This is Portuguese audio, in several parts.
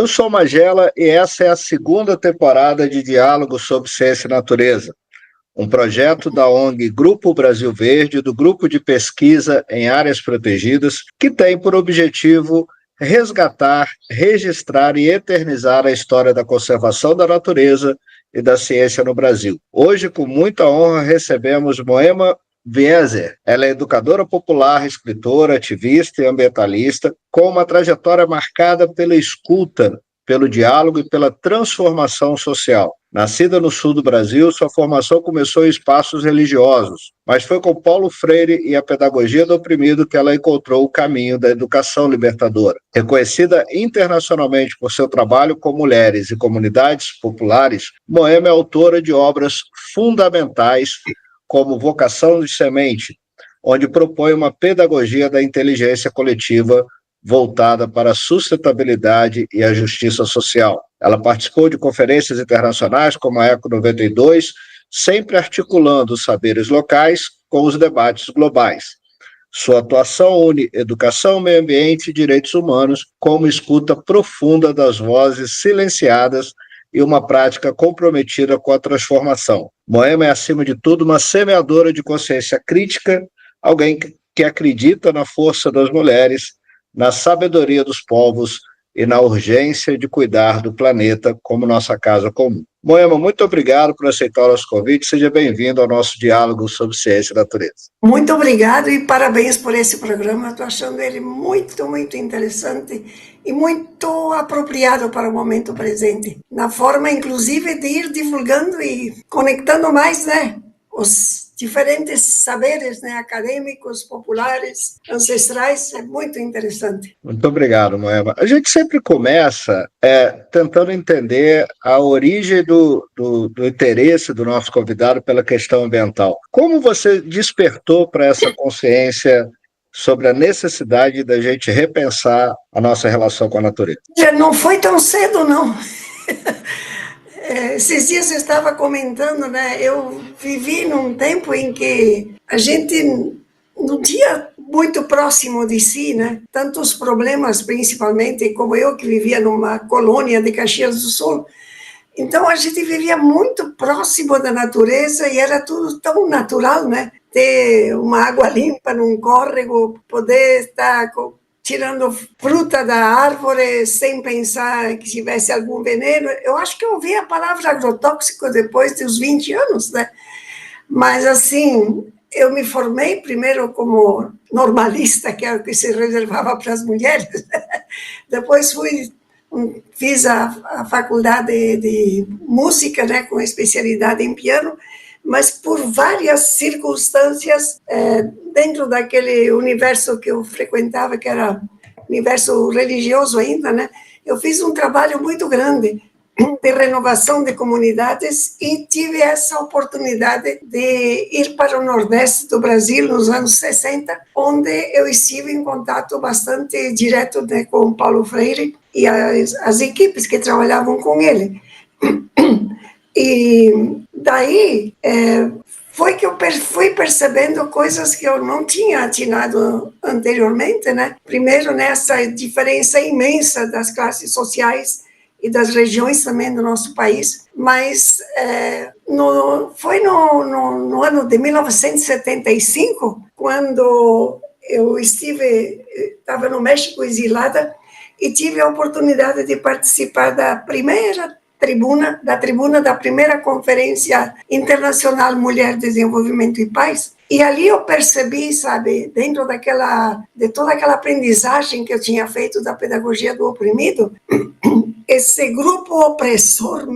Eu sou Magela e essa é a segunda temporada de Diálogo sobre Ciência e Natureza, um projeto da ONG Grupo Brasil Verde, do Grupo de Pesquisa em Áreas Protegidas, que tem por objetivo resgatar, registrar e eternizar a história da conservação da natureza e da ciência no Brasil. Hoje, com muita honra, recebemos Moema Wieser. Ela é educadora popular, escritora, ativista e ambientalista, com uma trajetória marcada pela escuta, pelo diálogo e pela transformação social. Nascida no sul do Brasil, sua formação começou em espaços religiosos, mas foi com Paulo Freire e a pedagogia do oprimido que ela encontrou o caminho da educação libertadora. Reconhecida internacionalmente por seu trabalho com mulheres e comunidades populares, Moema é autora de obras fundamentais como Vocação de Semente, onde propõe uma pedagogia da inteligência coletiva voltada para a sustentabilidade e a justiça social. Ela participou de conferências internacionais como a Eco 92, sempre articulando os saberes locais com os debates globais. Sua atuação une educação, meio ambiente e direitos humanos com uma escuta profunda das vozes silenciadas e uma prática comprometida com a transformação. Moema é, acima de tudo, uma semeadora de consciência crítica, alguém que acredita na força das mulheres, na sabedoria dos povos e na urgência de cuidar do planeta como nossa casa comum. Moema, muito obrigado por aceitar o nosso convite. Seja bem-vindo ao nosso diálogo sobre ciência e natureza. Muito obrigado e parabéns por esse programa. Estou achando ele muito, muito interessante e muito apropriado para o momento presente. Na forma, inclusive, de ir divulgando e conectando mais, os diferentes saberes, acadêmicos, populares, ancestrais, é muito interessante. Muito obrigado, Moema. A gente sempre começa tentando entender a origem do interesse do nosso convidado pela questão ambiental. Como você despertou para essa consciência sobre a necessidade da gente repensar a nossa relação com a natureza? Não foi tão cedo, não. Esses dias eu estava comentando, eu vivi num tempo em que a gente não tinha muito próximo de si, tantos problemas, principalmente, como eu que vivia numa colônia de Caxias do Sul. Então a gente vivia muito próximo da natureza e era tudo tão natural, ter uma água limpa num córrego, poder estar tirando fruta da árvore sem pensar que tivesse algum veneno. Eu acho que eu ouvi a palavra agrotóxico depois dos 20 anos, Mas, assim, eu me formei primeiro como normalista, que é o que se reservava para as mulheres. Depois fiz a faculdade de música, com especialidade em piano, mas por várias circunstâncias, dentro daquele universo que eu frequentava, que era universo religioso ainda, eu fiz um trabalho muito grande de renovação de comunidades e tive essa oportunidade de ir para o Nordeste do Brasil nos anos 60, onde eu estive em contato bastante direto com Paulo Freire e as equipes que trabalhavam com ele. E daí foi que eu fui percebendo coisas que eu não tinha atinado anteriormente, Primeiro, nessa diferença imensa das classes sociais e das regiões também do nosso país, mas foi no ano de 1975, quando eu estava no México exilada e tive a oportunidade de participar da tribuna da primeira Conferência Internacional Mulher, Desenvolvimento e Paz. E ali eu percebi, dentro de toda aquela aprendizagem que eu tinha feito da pedagogia do oprimido, esse grupo opressor,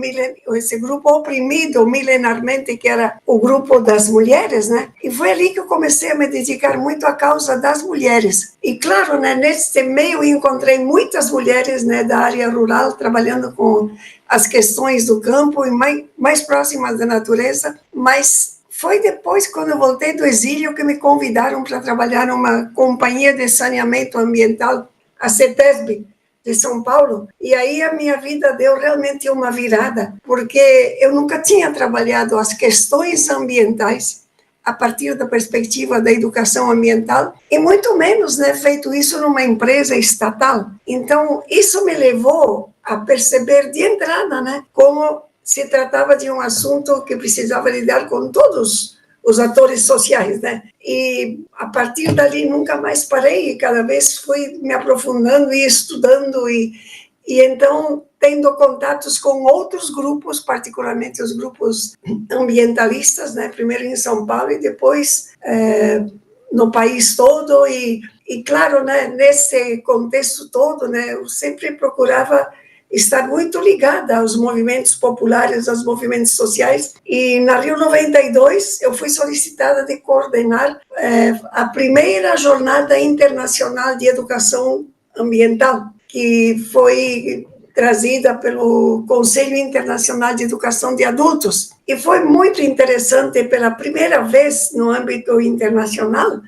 esse grupo oprimido milenarmente, que era o grupo das mulheres, E foi ali que eu comecei a me dedicar muito à causa das mulheres. E claro, nesse meio encontrei muitas mulheres, da área rural, trabalhando com as questões do campo e mais próximas da natureza, mas foi depois, quando eu voltei do exílio, que me convidaram para trabalhar numa companhia de saneamento ambiental, a CETESB, de São Paulo, e aí a minha vida deu realmente uma virada, porque eu nunca tinha trabalhado as questões ambientais a partir da perspectiva da educação ambiental, e muito menos feito isso numa empresa estatal. Então, isso me levou a perceber de entrada, né, como se tratava de um assunto que precisava lidar com todos os atores sociais, né? E a partir dali nunca mais parei, e cada vez fui me aprofundando e estudando, e então tendo contatos com outros grupos, particularmente os grupos ambientalistas, né? Primeiro em São Paulo e depois no país todo, e claro, né, nesse contexto todo, né, eu sempre procurava estar muito ligada aos movimentos populares, aos movimentos sociais, e na Rio 92 eu fui solicitada de coordenar a primeira Jornada Internacional de Educação Ambiental, que foi trazida pelo Conselho Internacional de Educação de Adultos, e foi muito interessante pela primeira vez no âmbito internacional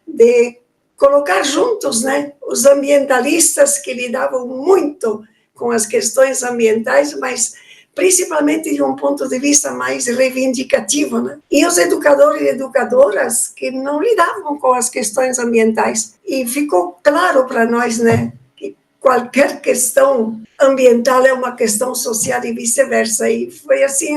de colocar juntos, né, os ambientalistas que lidavam muito com as questões ambientais, mas principalmente de um ponto de vista mais reivindicativo, né? E os educadores e educadoras que não lidavam com as questões ambientais. E ficou claro para nós, né, que qualquer questão ambiental é uma questão social e vice-versa. E foi assim,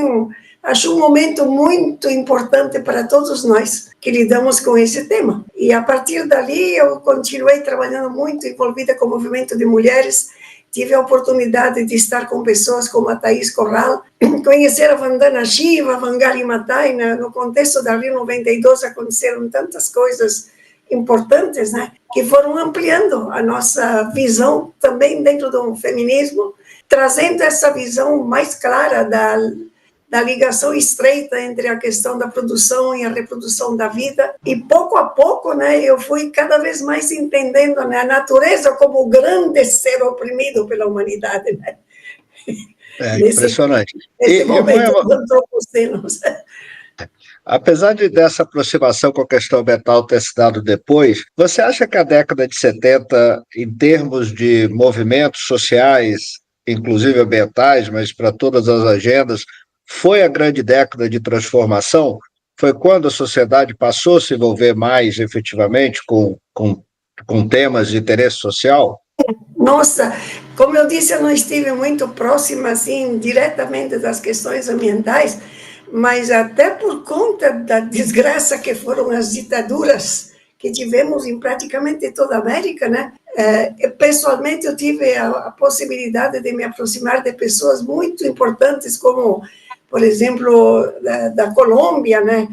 acho um momento muito importante para todos nós que lidamos com esse tema. E a partir dali eu continuei trabalhando muito, envolvida com o movimento de mulheres. Tive a oportunidade de estar com pessoas como a Thaís Corral, conhecer a Vandana Shiva, a Vangali Maatai. No contexto da Rio 92 aconteceram tantas coisas importantes, né, que foram ampliando a nossa visão também dentro do feminismo, trazendo essa visão mais clara da ligação estreita entre a questão da produção e a reprodução da vida. E pouco a pouco, né, eu fui cada vez mais entendendo, né, a natureza como o grande ser oprimido pela humanidade, né? Impressionante. Nesse momento do antropoceno. Apesar dessa aproximação com a questão ambiental ter se dado depois, você acha que a década de 70, em termos de movimentos sociais, inclusive ambientais, mas para todas as agendas, foi a grande década de transformação? Foi quando a sociedade passou a se envolver mais efetivamente com temas de interesse social? Nossa, como eu disse, eu não estive muito próxima, assim, diretamente das questões ambientais, mas até por conta da desgraça que foram as ditaduras que tivemos em praticamente toda a América, né? Pessoalmente, eu tive a possibilidade de me aproximar de pessoas muito importantes, como, por exemplo, da Colômbia, né?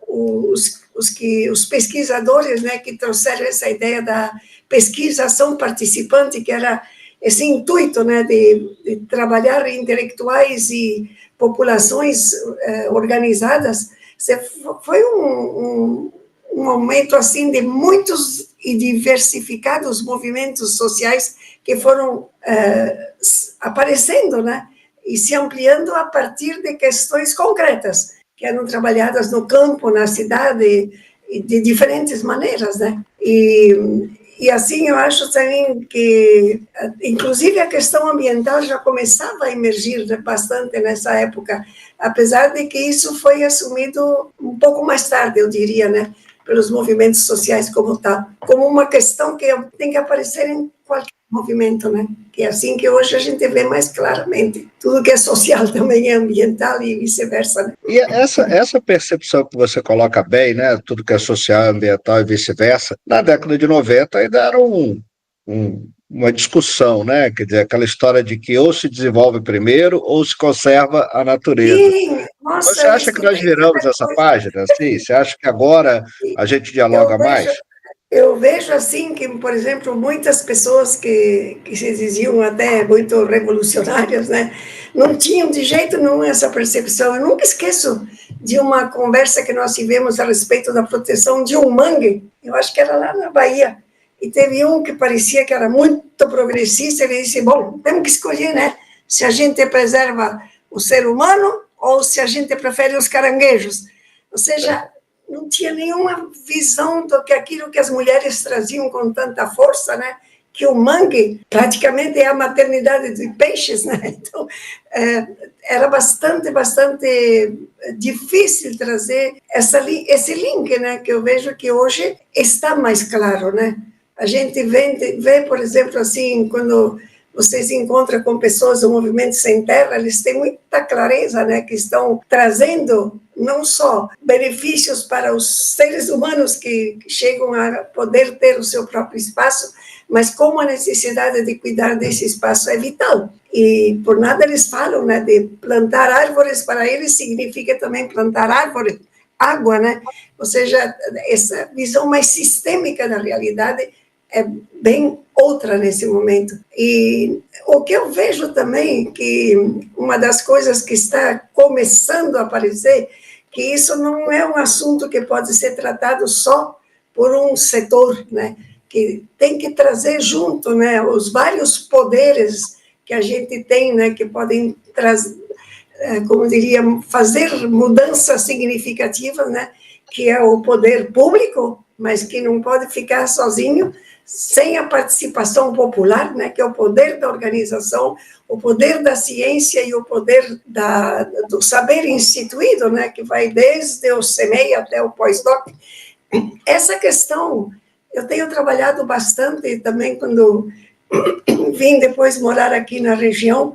Os pesquisadores, né, que trouxeram essa ideia da pesquisação participante, que era esse intuito, né, de trabalhar intelectuais e populações organizadas. Foi um momento assim de muitos e diversificados movimentos sociais que foram aparecendo, né, e se ampliando a partir de questões concretas que eram trabalhadas no campo, na cidade, de diferentes maneiras, né? E assim, eu acho também que, inclusive, a questão ambiental já começava a emergir bastante nessa época, apesar de que isso foi assumido um pouco mais tarde, eu diria, né, pelos movimentos sociais como tal, como uma questão que tem que aparecer em qualquer movimento, né? Que é assim que hoje a gente vê mais claramente. Tudo que é social também é ambiental e vice-versa, né? E essa percepção que você coloca bem, né? Tudo que é social, ambiental e vice-versa, na década de 90 ainda era uma discussão, né? Quer dizer, aquela história de que ou se desenvolve primeiro ou se conserva a natureza. Sim, nossa, Você eu acha que nós escutei viramos cada essa coisa. página? Assim? Você acha que agora a gente dialoga mais? Eu vejo assim que, por exemplo, muitas pessoas que se diziam até muito revolucionárias, né, não tinham de jeito nenhum essa percepção. Eu nunca esqueço de uma conversa que nós tivemos a respeito da proteção de um mangue, eu acho que era lá na Bahia, e teve um que parecia que era muito progressista, ele disse, bom, temos que escolher, né, se a gente preserva o ser humano ou se a gente prefere os caranguejos. Ou seja, não tinha nenhuma visão do que aquilo que as mulheres traziam com tanta força, né? Que o mangue praticamente é a maternidade de peixes, né? Então, era bastante difícil trazer esse link, né? Que eu vejo que hoje está mais claro, né? A gente vê, por exemplo, assim, quando você se encontra com pessoas do Movimento Sem Terra, eles têm muita clareza, né, que estão trazendo não só benefícios para os seres humanos que chegam a poder ter o seu próprio espaço, mas como a necessidade de cuidar desse espaço é vital. E por nada eles falam, né, de plantar árvores, para eles significa também plantar árvore, água, né? Ou seja, essa visão mais sistêmica da realidade é bem outra nesse momento. E o que eu vejo também, que uma das coisas que está começando a aparecer, que isso não é um assunto que pode ser tratado só por um setor, né? Que tem que trazer junto, né, os vários poderes que a gente tem, né, que podem trazer, como diria, fazer mudanças significativas, né, que é o poder público, mas que não pode ficar sozinho, sem a participação popular, né, que é o poder da organização, o poder da ciência e o poder do saber instituído, né, que vai desde o CMEI até o pós-doc. Essa questão eu tenho trabalhado bastante também quando vim depois morar aqui na região,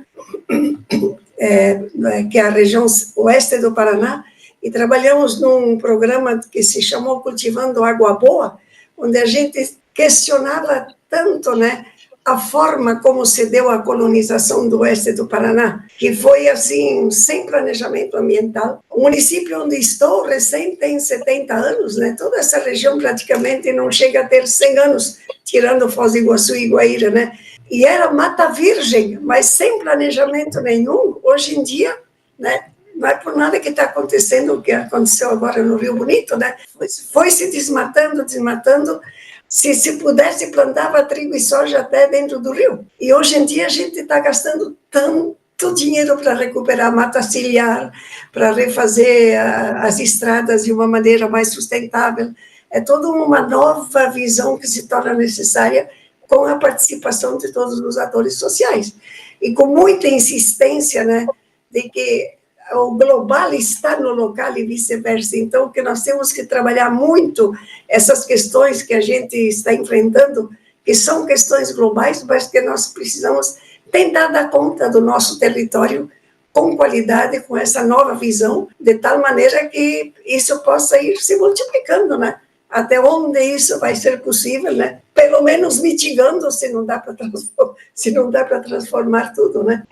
que é a região oeste do Paraná, e trabalhamos num programa que se chamou Cultivando Água Boa, onde a gente questionava tanto, né, a forma como se deu a colonização do oeste do Paraná, que foi assim, sem planejamento ambiental. O município onde estou, recém, tem 70 anos, né? Toda essa região praticamente não chega a ter 100 anos, tirando Foz do Iguaçu e Guaíra, né? E era mata virgem, mas sem planejamento nenhum. Hoje em dia, né, não é por nada que está acontecendo o que aconteceu agora no Rio Bonito, né? Foi se desmatando, se pudesse, plantava trigo e soja até dentro do rio. E hoje em dia a gente está gastando tanto dinheiro para recuperar a mata ciliar, para refazer as estradas de uma maneira mais sustentável. É toda uma nova visão que se torna necessária com a participação de todos os atores sociais. E com muita insistência, né, de que o global está no local e vice-versa. Então, que nós temos que trabalhar muito essas questões que a gente está enfrentando, que são questões globais, mas que nós precisamos tentar dar conta do nosso território com qualidade, com essa nova visão, de tal maneira que isso possa ir se multiplicando, né? Até onde isso vai ser possível, né? Pelo menos mitigando, se não dá para transformar tudo, né?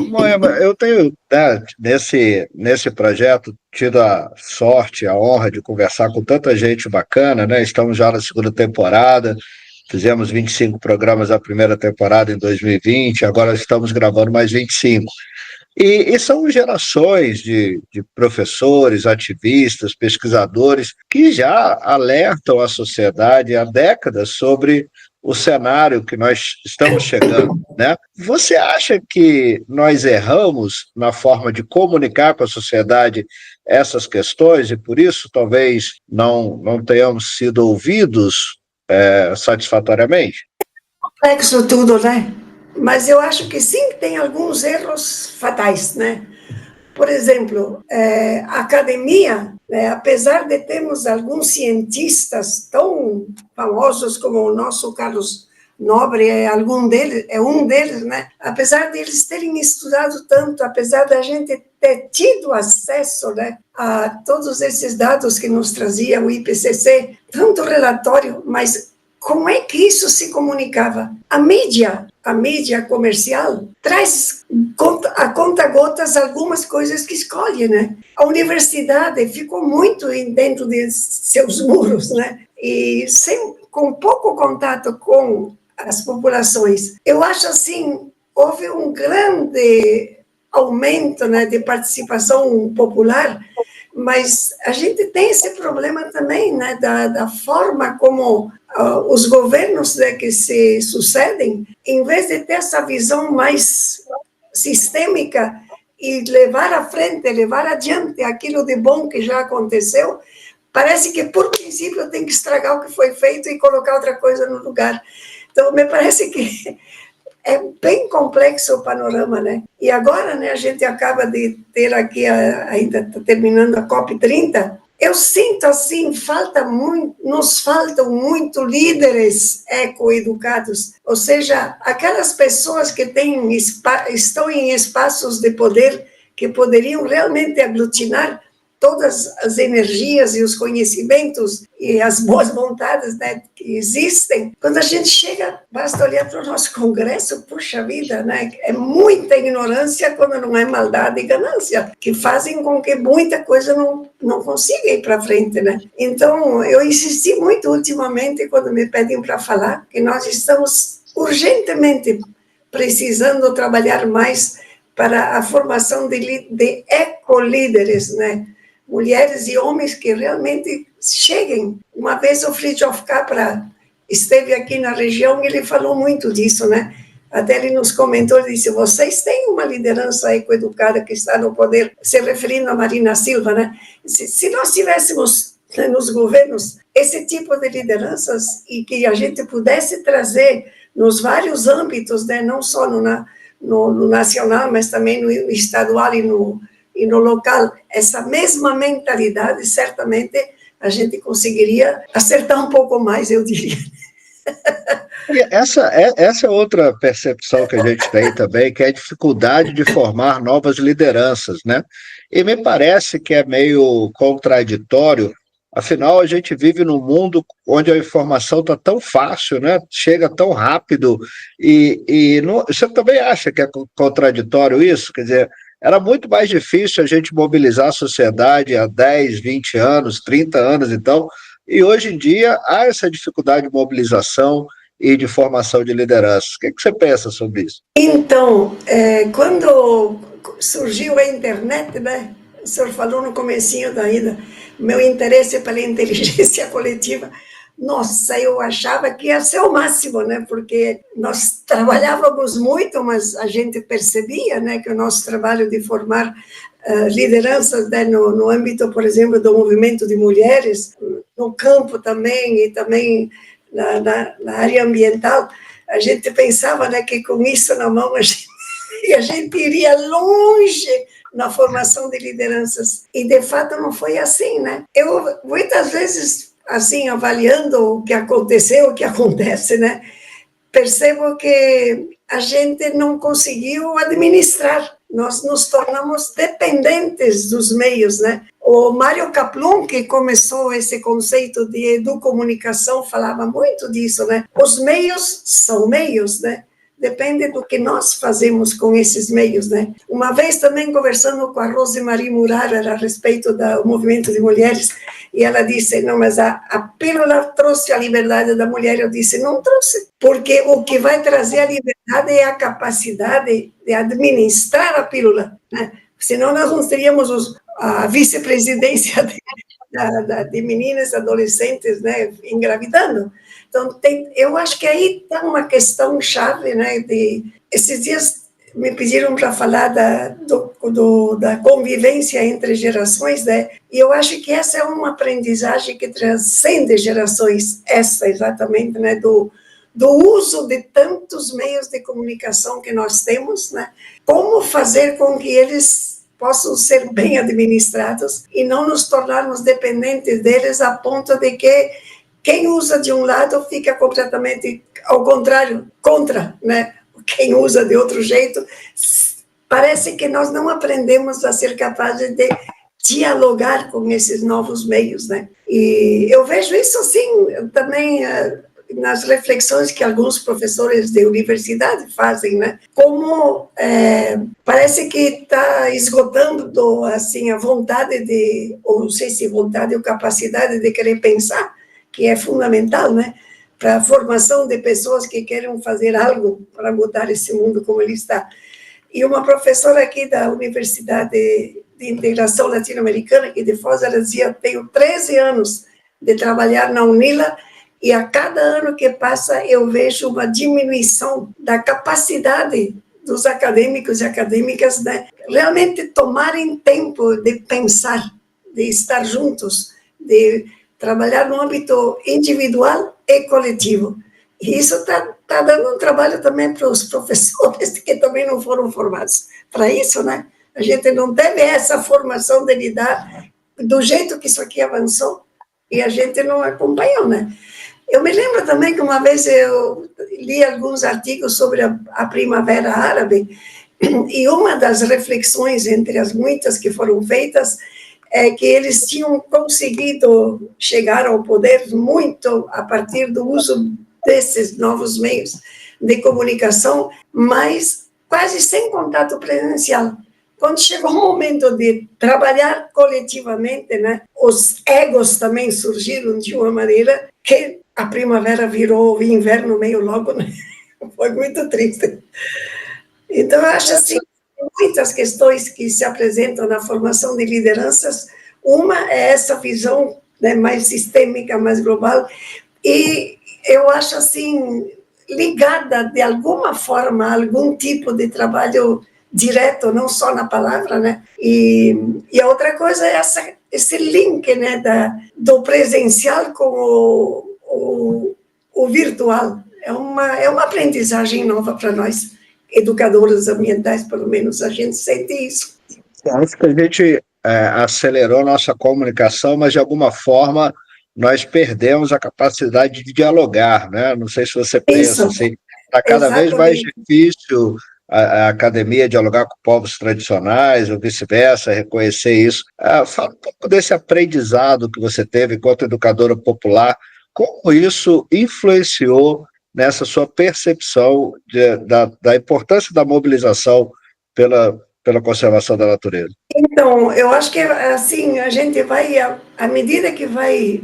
Moema, eu tenho, né, nesse projeto tido a sorte, a honra de conversar com tanta gente bacana, né? Estamos já na segunda temporada, fizemos 25 programas da primeira temporada em 2020, agora estamos gravando mais 25. E são gerações de professores, ativistas, pesquisadores que já alertam a sociedade há décadas sobre o cenário que nós estamos chegando, né? Você acha que nós erramos na forma de comunicar com a sociedade essas questões e por isso talvez não tenhamos sido ouvidos satisfatoriamente? Complexo tudo, né? Mas eu acho que sim, tem alguns erros fatais, né? Por exemplo, a academia, né, apesar de termos alguns cientistas tão famosos como o nosso Carlos Nobre, é um deles, né? Apesar de eles terem estudado tanto, apesar da gente ter tido acesso, né, a todos esses dados que nos trazia o IPCC, tanto relatório, mas como é que isso se comunicava? A mídia comercial traz a conta-gotas algumas coisas que escolhe, né? A universidade ficou muito dentro de seus muros, né? E com pouco contato com as populações. Eu acho assim, houve um grande aumento, né, de participação popular, mas a gente tem esse problema também, né, da forma como os governos, né, que se sucedem, em vez de ter essa visão mais sistêmica e levar à frente, levar adiante aquilo de bom que já aconteceu, parece que, por princípio, tem que estragar o que foi feito e colocar outra coisa no lugar. Então, me parece que é bem complexo o panorama, né? E agora, né, a gente acaba de ter aqui, ainda está terminando a COP30, Eu sinto assim, nos faltam muito líderes ecoeducados, ou seja, aquelas pessoas que estão em espaços de poder que poderiam realmente aglutinar todas as energias e os conhecimentos e as boas vontades, né, que existem. Quando a gente chega, basta olhar para o nosso Congresso, puxa vida, né, é muita ignorância quando não é maldade e ganância, que fazem com que muita coisa não consiga ir para frente, né? Então, eu insisti muito ultimamente, quando me pedem para falar, que nós estamos urgentemente precisando trabalhar mais para a formação de ecolíderes, né? Mulheres e homens que realmente cheguem. Uma vez o Fritjof Capra esteve aqui na região e ele falou muito disso, né? Até ele nos comentou, ele disse, vocês têm uma liderança ecoeducada que está no poder, se referindo a Marina Silva, né? Se nós tivéssemos nos governos esse tipo de lideranças e que a gente pudesse trazer nos vários âmbitos, né? Não só no nacional, mas também no estadual e no local, essa mesma mentalidade, certamente a gente conseguiria acertar um pouco mais, eu diria. E essa é outra percepção que a gente tem também, que é a dificuldade de formar novas lideranças, né? E me parece que é meio contraditório, afinal, a gente vive num mundo onde a informação está tão fácil, né? Chega tão rápido, e não, você também acha que é contraditório isso? Quer dizer, era muito mais difícil a gente mobilizar a sociedade há 10, 20 anos, 30 anos, então, e hoje em dia há essa dificuldade de mobilização e de formação de lideranças. O que você pensa sobre isso? Então, quando surgiu a internet, né? O senhor falou no comecinho da ida, meu interesse pela inteligência coletiva, nossa, eu achava que ia ser o máximo, né? Porque nós trabalhávamos muito, mas a gente percebia, né, que o nosso trabalho de formar lideranças, né, no âmbito, por exemplo, do movimento de mulheres, no campo também, e também na área ambiental, a gente pensava, né, que com isso na mão a gente iria longe na formação de lideranças. E, de fato, não foi assim, né? Eu, muitas vezes, assim, avaliando o que aconteceu, o que acontece, né, percebo que a gente não conseguiu administrar. Nós nos tornamos dependentes dos meios, né? O Mário Kaplun, que começou esse conceito de educomunicação, falava muito disso, né? Os meios são meios, né? Depende do que nós fazemos com esses meios, né? Uma vez também conversando com a Rosemarie Murara a respeito do movimento de mulheres, e ela disse, não, mas a pílula trouxe a liberdade da mulher. Eu disse, não trouxe, porque o que vai trazer a liberdade é a capacidade de administrar a pílula, né? Senão nós não teríamos a vice-presidência de meninas, adolescentes, né, engravidando. Então, eu acho que aí está uma questão chave, né, esses dias me pediram para falar da convivência entre gerações, né, e eu acho que essa é uma aprendizagem que transcende gerações, essa exatamente, né, do uso de tantos meios de comunicação que nós temos, né, como fazer com que eles possam ser bem administrados e não nos tornarmos dependentes deles a ponto de que quem usa de um lado fica completamente ao contrário, contra, né? Quem usa de outro jeito. Parece que nós não aprendemos a ser capazes de dialogar com esses novos meios, né? E eu vejo isso, assim, também nas reflexões que alguns professores de universidade fazem, né? Como parece que está esgotando, assim, a vontade ou não sei se vontade ou capacidade de querer pensar, que é fundamental, né, para a formação de pessoas que querem fazer algo para mudar esse mundo como ele está. E uma professora aqui da Universidade de Integração Latino-Americana, aqui de Foz, ela dizia, tenho 13 anos de trabalhar na UNILA e a cada ano que passa eu vejo uma diminuição da capacidade dos acadêmicos e acadêmicas, né, realmente tomarem tempo de pensar, de estar juntos, de trabalhar no âmbito individual e coletivo. E isso está dando um trabalho também para os professores que também não foram formados para isso, né? A gente não teve essa formação de lidar do jeito que isso aqui avançou, e a gente não acompanhou, né? Eu me lembro também que uma vez eu li alguns artigos sobre a Primavera Árabe, e uma das reflexões, entre as muitas que foram feitas, é que eles tinham conseguido chegar ao poder muito a partir do uso desses novos meios de comunicação, mas quase sem contato presencial. Quando chegou o momento de trabalhar coletivamente, né, os egos também surgiram de uma maneira que a primavera virou o inverno meio logo, né? Foi muito triste. Então, eu acho assim, muitas questões que se apresentam na formação de lideranças. Uma é essa visão, né, mais sistêmica, mais global, e eu acho assim, ligada de alguma forma a algum tipo de trabalho direto, não só na palavra, né? E a outra coisa é esse link, né, do presencial com o virtual. É uma aprendizagem nova para nós, educadores ambientais, pelo menos a gente sente isso. Eu acho que a gente acelerou nossa comunicação, mas de alguma forma nós perdemos a capacidade de dialogar, né? Não sei se você pensa Isso, assim, está cada vez mais exatamente. difícil a academia dialogar com povos tradicionais ou vice-versa, reconhecer isso. Fala um pouco desse aprendizado que você teve enquanto educadora popular, como isso influenciou nessa sua percepção da importância da mobilização pela conservação da natureza. Então, eu acho que assim, a gente vai, à medida que vai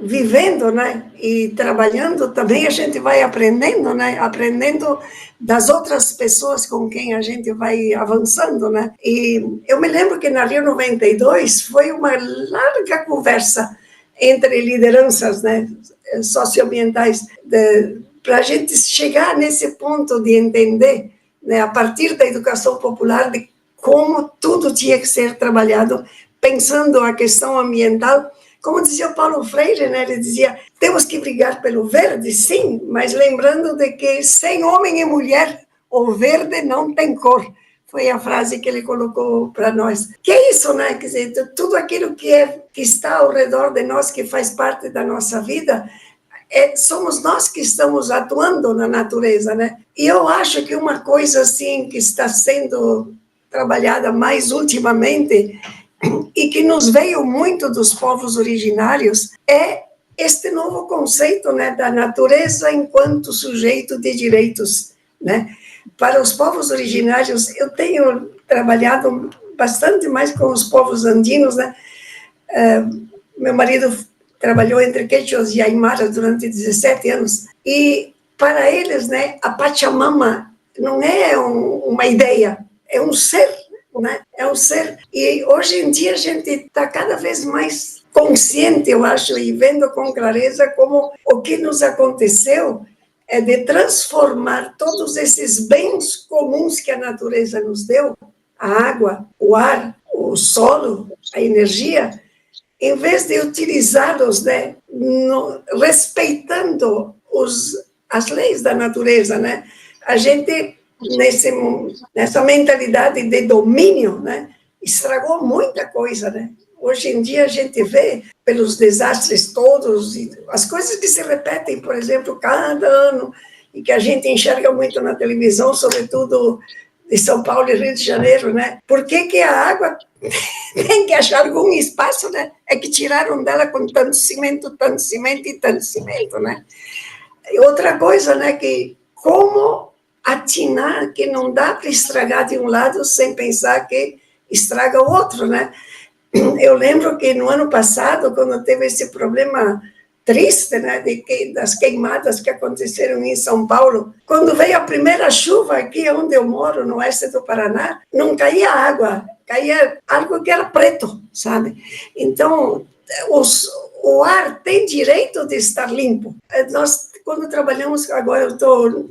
vivendo, né, e trabalhando, também a gente vai aprendendo, né, aprendendo das outras pessoas com quem a gente vai avançando, né. E eu me lembro que na Rio 92 foi uma larga conversa entre lideranças, né, socioambientais, para a gente chegar nesse ponto de entender, né, a partir da educação popular, de como tudo tinha que ser trabalhado, pensando a questão ambiental. Como dizia o Paulo Freire, né, ele dizia, temos que brigar pelo verde, sim, mas lembrando de que sem homem e mulher, o verde não tem cor. Foi a frase que ele colocou para nós. Que é isso, né? Quer dizer, tudo aquilo que está ao redor de nós, que faz parte da nossa vida, somos nós que estamos atuando na natureza, né? E eu acho que uma coisa assim que está sendo trabalhada mais ultimamente e que nos veio muito dos povos originários é este novo conceito, né, da natureza enquanto sujeito de direitos, né? Para os povos originários, eu tenho trabalhado bastante mais com os povos andinos, né? Meu marido trabalhou entre quechuas e aimaras durante 17 anos, e para eles, né, a Pachamama não é uma ideia, é um ser, né? É um ser. E hoje em dia a gente está cada vez mais consciente, eu acho, e vendo com clareza como o que nos aconteceu é de transformar todos esses bens comuns que a natureza nos deu, a água, o ar, o solo, a energia, em vez de utilizá-los, né, respeitando as leis da natureza, né, a gente, nessa mentalidade de domínio, né, estragou muita coisa, né. Hoje em dia a gente vê, pelos desastres todos, as coisas que se repetem, por exemplo, cada ano, e que a gente enxerga muito na televisão, sobretudo de São Paulo e Rio de Janeiro, né? Por que a água tem que achar algum espaço, né? É que tiraram dela com tanto cimento e tanto cimento, né? E outra coisa, né? Que como atinar que não dá para estragar de um lado sem pensar que estraga o outro, né? Eu lembro que no ano passado, quando teve esse problema triste, né, das queimadas que aconteceram em São Paulo, quando veio a primeira chuva aqui onde eu moro, no oeste do Paraná, não caía água, caía algo que era preto, sabe? Então, o ar tem direito de estar limpo. Nós, quando trabalhamos, agora eu estou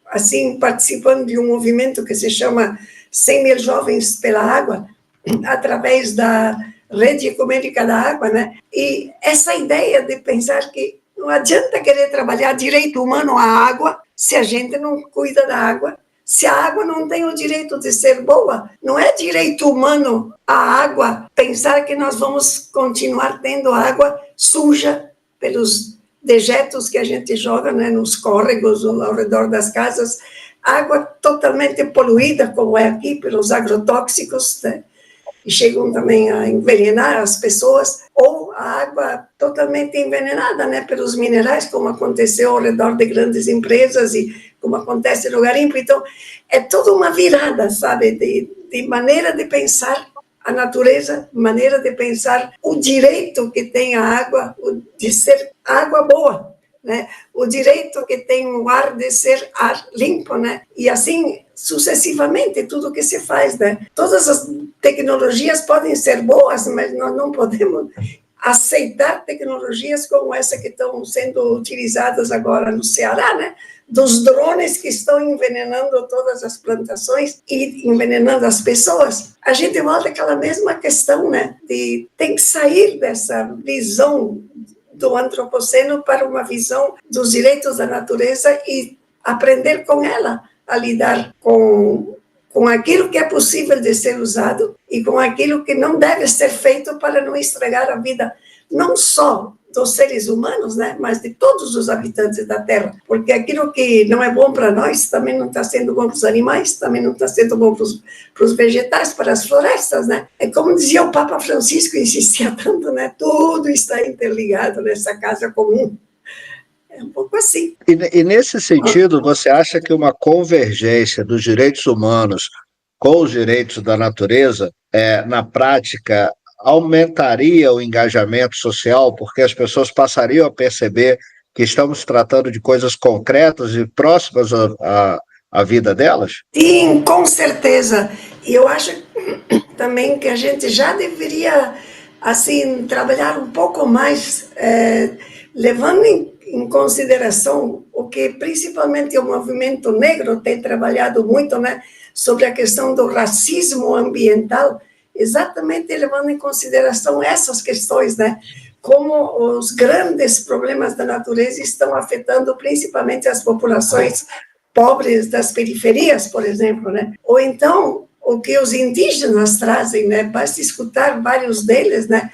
assim, participando de um movimento que se chama 100 mil jovens pela água, através da Rede Ecumênica da Água, né? E essa ideia de pensar que não adianta querer trabalhar direito humano à água se a gente não cuida da água, Se a água não tem o direito de ser boa, não é direito humano a água pensar que nós vamos continuar tendo água suja pelos dejetos que a gente joga, né, nos córregos ao redor das casas, água totalmente poluída, como é aqui, pelos agrotóxicos, né, e chegam também a envenenar as pessoas, ou a água totalmente envenenada, né, pelos minerais, como aconteceu ao redor de grandes empresas e como acontece no garimpo. Então, é toda uma virada, sabe, de maneira de pensar a natureza, maneira de pensar o direito que tem a água de ser água boa, né? O direito que tem o ar de ser ar limpo, né? E assim sucessivamente tudo que se faz, né? Todas as tecnologias podem ser boas, mas nós não podemos aceitar tecnologias como essa que estão sendo utilizadas agora no Ceará, né? Dos drones que estão envenenando todas as plantações e envenenando as pessoas. A gente volta àquela mesma questão, né? Tem que sair dessa visão do antropoceno para uma visão dos direitos da natureza e aprender com ela a lidar com aquilo que é possível de ser usado e com aquilo que não deve ser feito para não estragar a vida, não só dos seres humanos, né, mas de todos os habitantes da Terra, porque aquilo que não é bom para nós também não está sendo bom para os animais, também não está sendo bom para os vegetais, para as florestas, né? É como dizia o Papa Francisco, insistia tanto, né? Tudo está interligado nessa casa comum. É um pouco assim. E nesse sentido, você acha que uma convergência dos direitos humanos com os direitos da natureza, na prática, aumentaria o engajamento social, porque as pessoas passariam a perceber que estamos tratando de coisas concretas e próximas à vida delas? Sim, com certeza. E eu acho também que a gente já deveria, assim, trabalhar um pouco mais, levando em consideração o que principalmente o movimento negro tem trabalhado muito, né, sobre a questão do racismo ambiental, exatamente levando em consideração essas questões, né, como os grandes problemas da natureza estão afetando principalmente as populações pobres das periferias, por exemplo, né, ou então o que os indígenas trazem, né, basta escutar vários deles, né,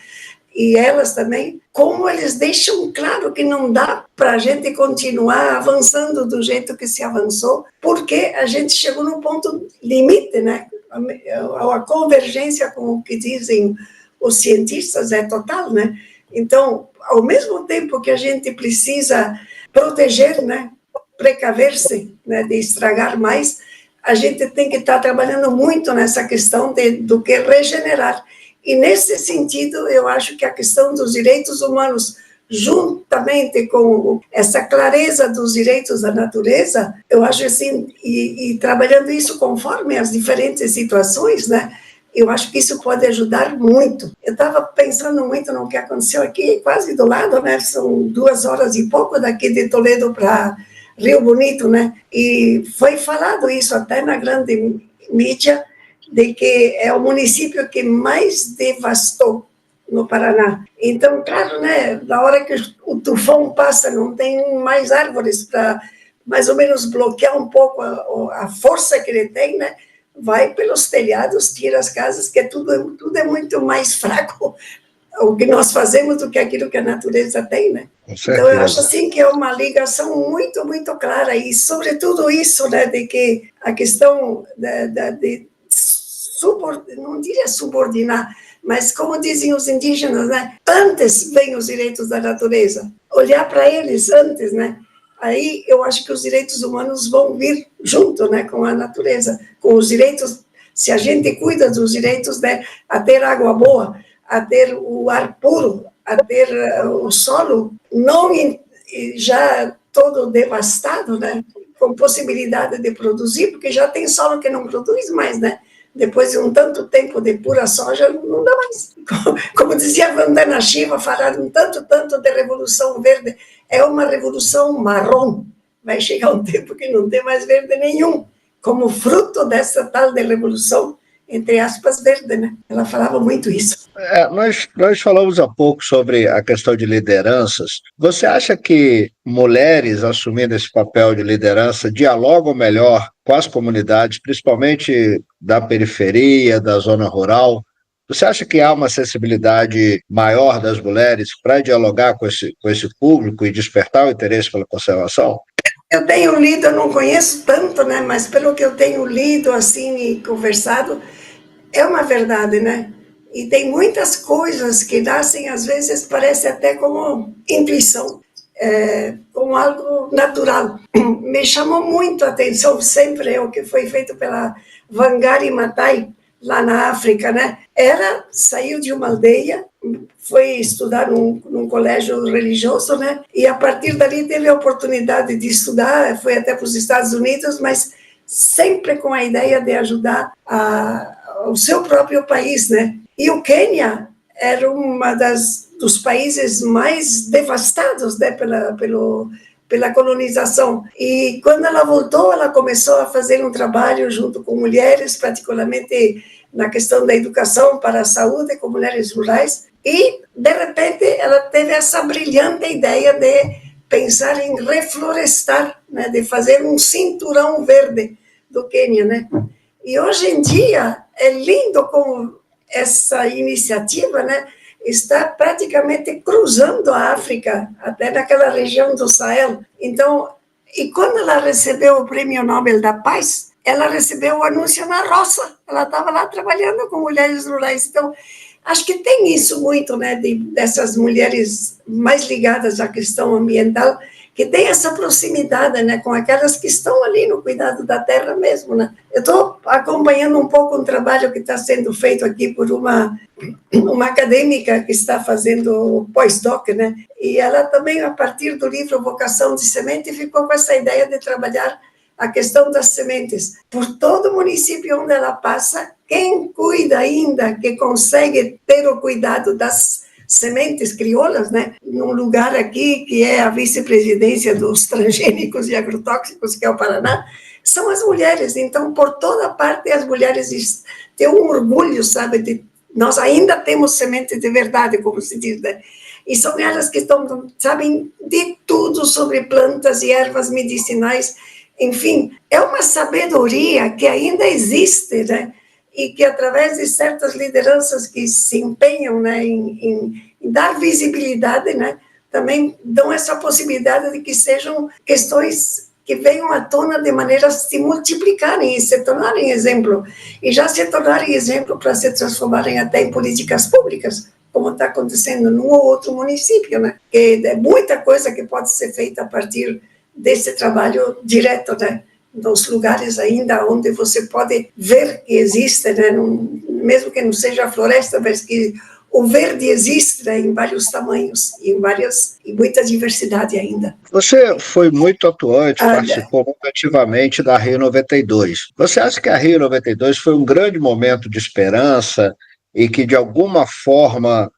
e elas também, como eles deixam claro que não dá para a gente continuar avançando do jeito que se avançou, porque a gente chegou no ponto limite, né? A convergência com o que dizem os cientistas é total, né? Então, ao mesmo tempo que a gente precisa proteger, né, precaver-se, né, de estragar mais, a gente tem que estar trabalhando muito nessa questão do que regenerar. E, nesse sentido, eu acho que a questão dos direitos humanos, juntamente com essa clareza dos direitos da natureza, eu acho assim, e trabalhando isso conforme as diferentes situações, né, eu acho que isso pode ajudar muito. Eu estava pensando muito no que aconteceu aqui, quase do lado, né, são 2 horas e pouco daqui de Toledo para Rio Bonito, né, e foi falado isso até na grande mídia, de que é o município que mais devastou no Paraná. Então, claro, né, na hora que o tufão passa, não tem mais árvores para mais ou menos bloquear um pouco a força que ele tem, né, vai pelos telhados, tira as casas, que tudo é muito mais fraco o que nós fazemos do que aquilo que a natureza tem, né? Então, eu acho assim que é uma ligação muito, muito clara, e sobretudo isso, né, de que a questão de não diria subordinar, mas como dizem os indígenas, né? Antes vem os direitos da natureza, olhar para eles antes, né? Aí eu acho que os direitos humanos vão vir junto, né, com a natureza, com os direitos, se a gente cuida dos direitos, né, a ter água boa, a ter o ar puro, a ter o solo não já todo devastado, né, com possibilidade de produzir, porque já tem solo que não produz mais, né? Depois de um tanto tempo de pura soja, não dá mais. Como dizia Vandana Shiva, falaram tanto de revolução verde, é uma revolução marrom. Vai chegar um tempo que não tem mais verde nenhum, como fruto dessa tal de revolução. entre aspas, verde, né? Ela falava muito isso. Nós falamos há pouco sobre a questão de lideranças. Você acha que mulheres assumindo esse papel de liderança dialogam melhor com as comunidades, principalmente da periferia, da zona rural? Você acha que há uma sensibilidade maior das mulheres para dialogar com esse público e despertar o interesse pela conservação? Eu tenho lido, eu não conheço tanto, né? Mas pelo que eu tenho lido assim e conversado, é uma verdade, né? E tem muitas coisas que nascem, às vezes, parece até como intuição, como algo natural. Me chamou muito a atenção sempre o que foi feito pela Wangari Maathai, lá na África, né? Ela saiu de uma aldeia, foi estudar num colégio religioso, né? E a partir dali teve a oportunidade de estudar, foi até para os Estados Unidos, mas sempre com a ideia de ajudar o seu próprio país, né? E o Quênia era dos países mais devastados, né, pela colonização. E quando ela voltou, ela começou a fazer um trabalho junto com mulheres, particularmente na questão da educação para a saúde, com mulheres rurais. E, de repente, ela teve essa brilhante ideia de pensar em reflorestar, né, de fazer um cinturão verde do Quênia, né? E hoje em dia é lindo como essa iniciativa, né, está praticamente cruzando a África, até naquela região do Sahel. Então, e quando ela recebeu o Prêmio Nobel da Paz, ela recebeu o anúncio na roça. Ela estava lá trabalhando com mulheres rurais. Então, acho que tem isso muito, né, dessas mulheres mais ligadas à questão ambiental, que tem essa proximidade, né, com aquelas que estão ali no cuidado da terra mesmo, né. Eu estou acompanhando um pouco um trabalho que está sendo feito aqui por uma acadêmica que está fazendo pós-doc, né, e ela também, a partir do livro Vocação de Semente, ficou com essa ideia de trabalhar a questão das sementes. Por todo o município onde ela passa, quem cuida ainda, que consegue ter o cuidado das sementes crioulas, né, num lugar aqui que é a vice-presidência dos transgênicos e agrotóxicos, que é o Paraná, são as mulheres. Então, por toda parte, as mulheres têm um orgulho, sabe, nós ainda temos semente de verdade, como se diz, né? E são elas que sabem de tudo sobre plantas e ervas medicinais. Enfim, é uma sabedoria que ainda existe, né? E que, através de certas lideranças que se empenham, né, em dar visibilidade, né, também dão essa possibilidade de que sejam questões que venham à tona de maneira a se multiplicarem e se tornarem exemplo. E já se tornarem exemplo para se transformarem até em políticas públicas, como está acontecendo num ou outro município, né? Que é muita coisa que pode ser feita a partir desse trabalho direto, né? Nos lugares ainda onde você pode ver que existe, né? Mesmo que não seja a floresta, mas que o verde existe, né, em vários tamanhos, em muita diversidade ainda. Você foi muito atuante, participou muito ativamente da Rio 92. Você acha que a Rio 92 foi um grande momento de esperança e que, de alguma forma,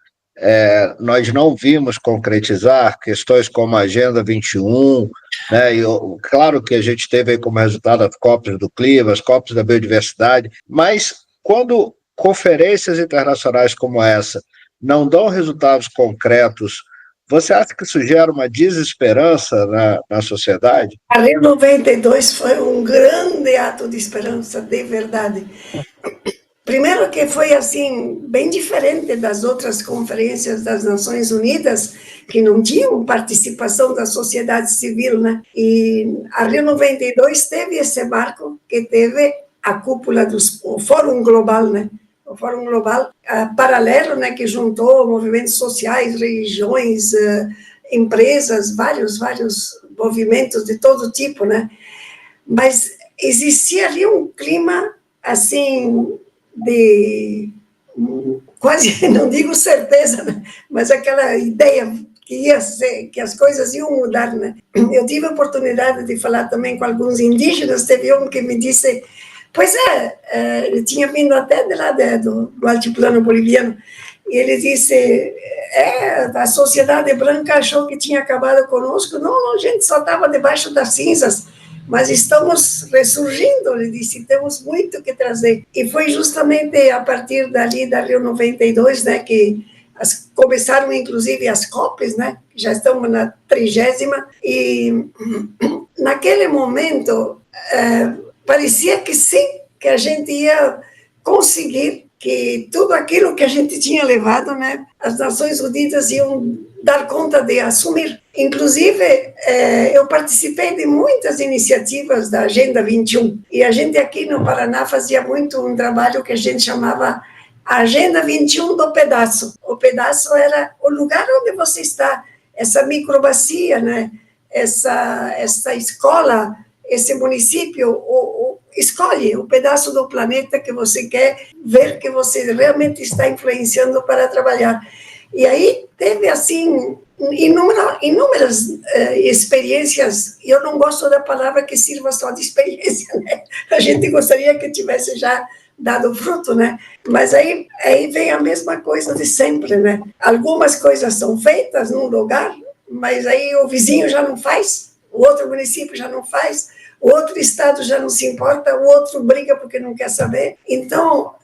nós não vimos concretizar questões como a Agenda 21, né? Claro que a gente teve aí como resultado as COPs do clima, as COPs da biodiversidade, mas quando conferências internacionais como essa não dão resultados concretos, você acha que isso gera uma desesperança na sociedade? A Rio 92 foi um grande ato de esperança, de verdade. Primeiro que foi, assim, bem diferente das outras conferências das Nações Unidas, que não tinham participação da sociedade civil, né? E a Rio 92 teve esse marco que teve a cúpula o Fórum Global, né? O Fórum Global paralelo, né, que juntou movimentos sociais, religiões, empresas, vários movimentos de todo tipo, né? Mas existia ali um clima, assim, de quase, não digo certeza, né? Mas aquela ideia que ia ser, que as coisas iam mudar, né? Eu tive a oportunidade de falar também com alguns indígenas, teve um que me disse, pois ele tinha vindo até de lá do altiplano boliviano, e ele disse, a sociedade branca achou que tinha acabado conosco, não, a gente só estava debaixo das cinzas, mas estamos ressurgindo, ele disse, temos muito que trazer. E foi justamente a partir dali, da Rio 92, né, que começaram inclusive as COPs, né, já estamos na 30ª, e naquele momento parecia que sim, que a gente ia conseguir, que tudo aquilo que a gente tinha levado, né, as Nações Unidas iam dar conta de assumir. Inclusive, eu participei de muitas iniciativas da Agenda 21, e a gente aqui no Paraná fazia muito um trabalho que a gente chamava Agenda 21 do pedaço. O pedaço era o lugar onde você está, essa microbacia, né, essa escola, esse município, escolhe o pedaço do planeta que você quer ver, que você realmente está influenciando para trabalhar. E aí teve, assim, inúmeras experiências. Eu não gosto da palavra que sirva só de experiência, né? A gente gostaria que tivesse já dado fruto, né? Mas aí vem a mesma coisa de sempre, né? Algumas coisas são feitas num lugar, mas aí o vizinho já não faz, o outro município já não faz, o outro estado já não se importa, o outro briga porque não quer saber. Então,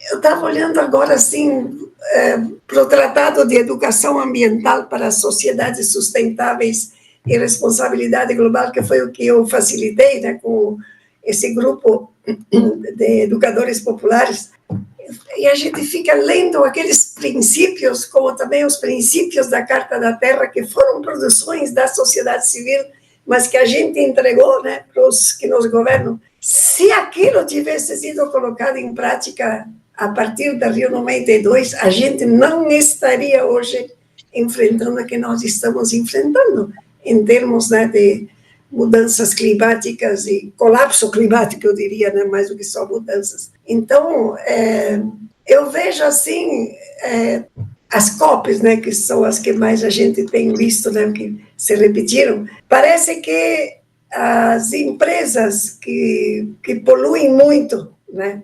eu estava olhando agora, assim, para o Tratado de Educação Ambiental para Sociedades Sustentáveis e Responsabilidade Global, que foi o que eu facilitei, né, com esse grupo de educadores populares, e a gente fica lendo aqueles princípios, como também os princípios da Carta da Terra, que foram produções da sociedade civil, mas que a gente entregou, né, para os que nos governam. Se aquilo tivesse sido colocado em prática a partir da Rio 92, a gente não estaria hoje enfrentando o que nós estamos enfrentando, em termos, né, de mudanças climáticas e colapso climático, eu diria, né, mais do que só mudanças. Então, eu vejo, assim, as COPs, né, que são as que mais a gente tem visto, né, que se repetiram, parece que as empresas que poluem muito, né,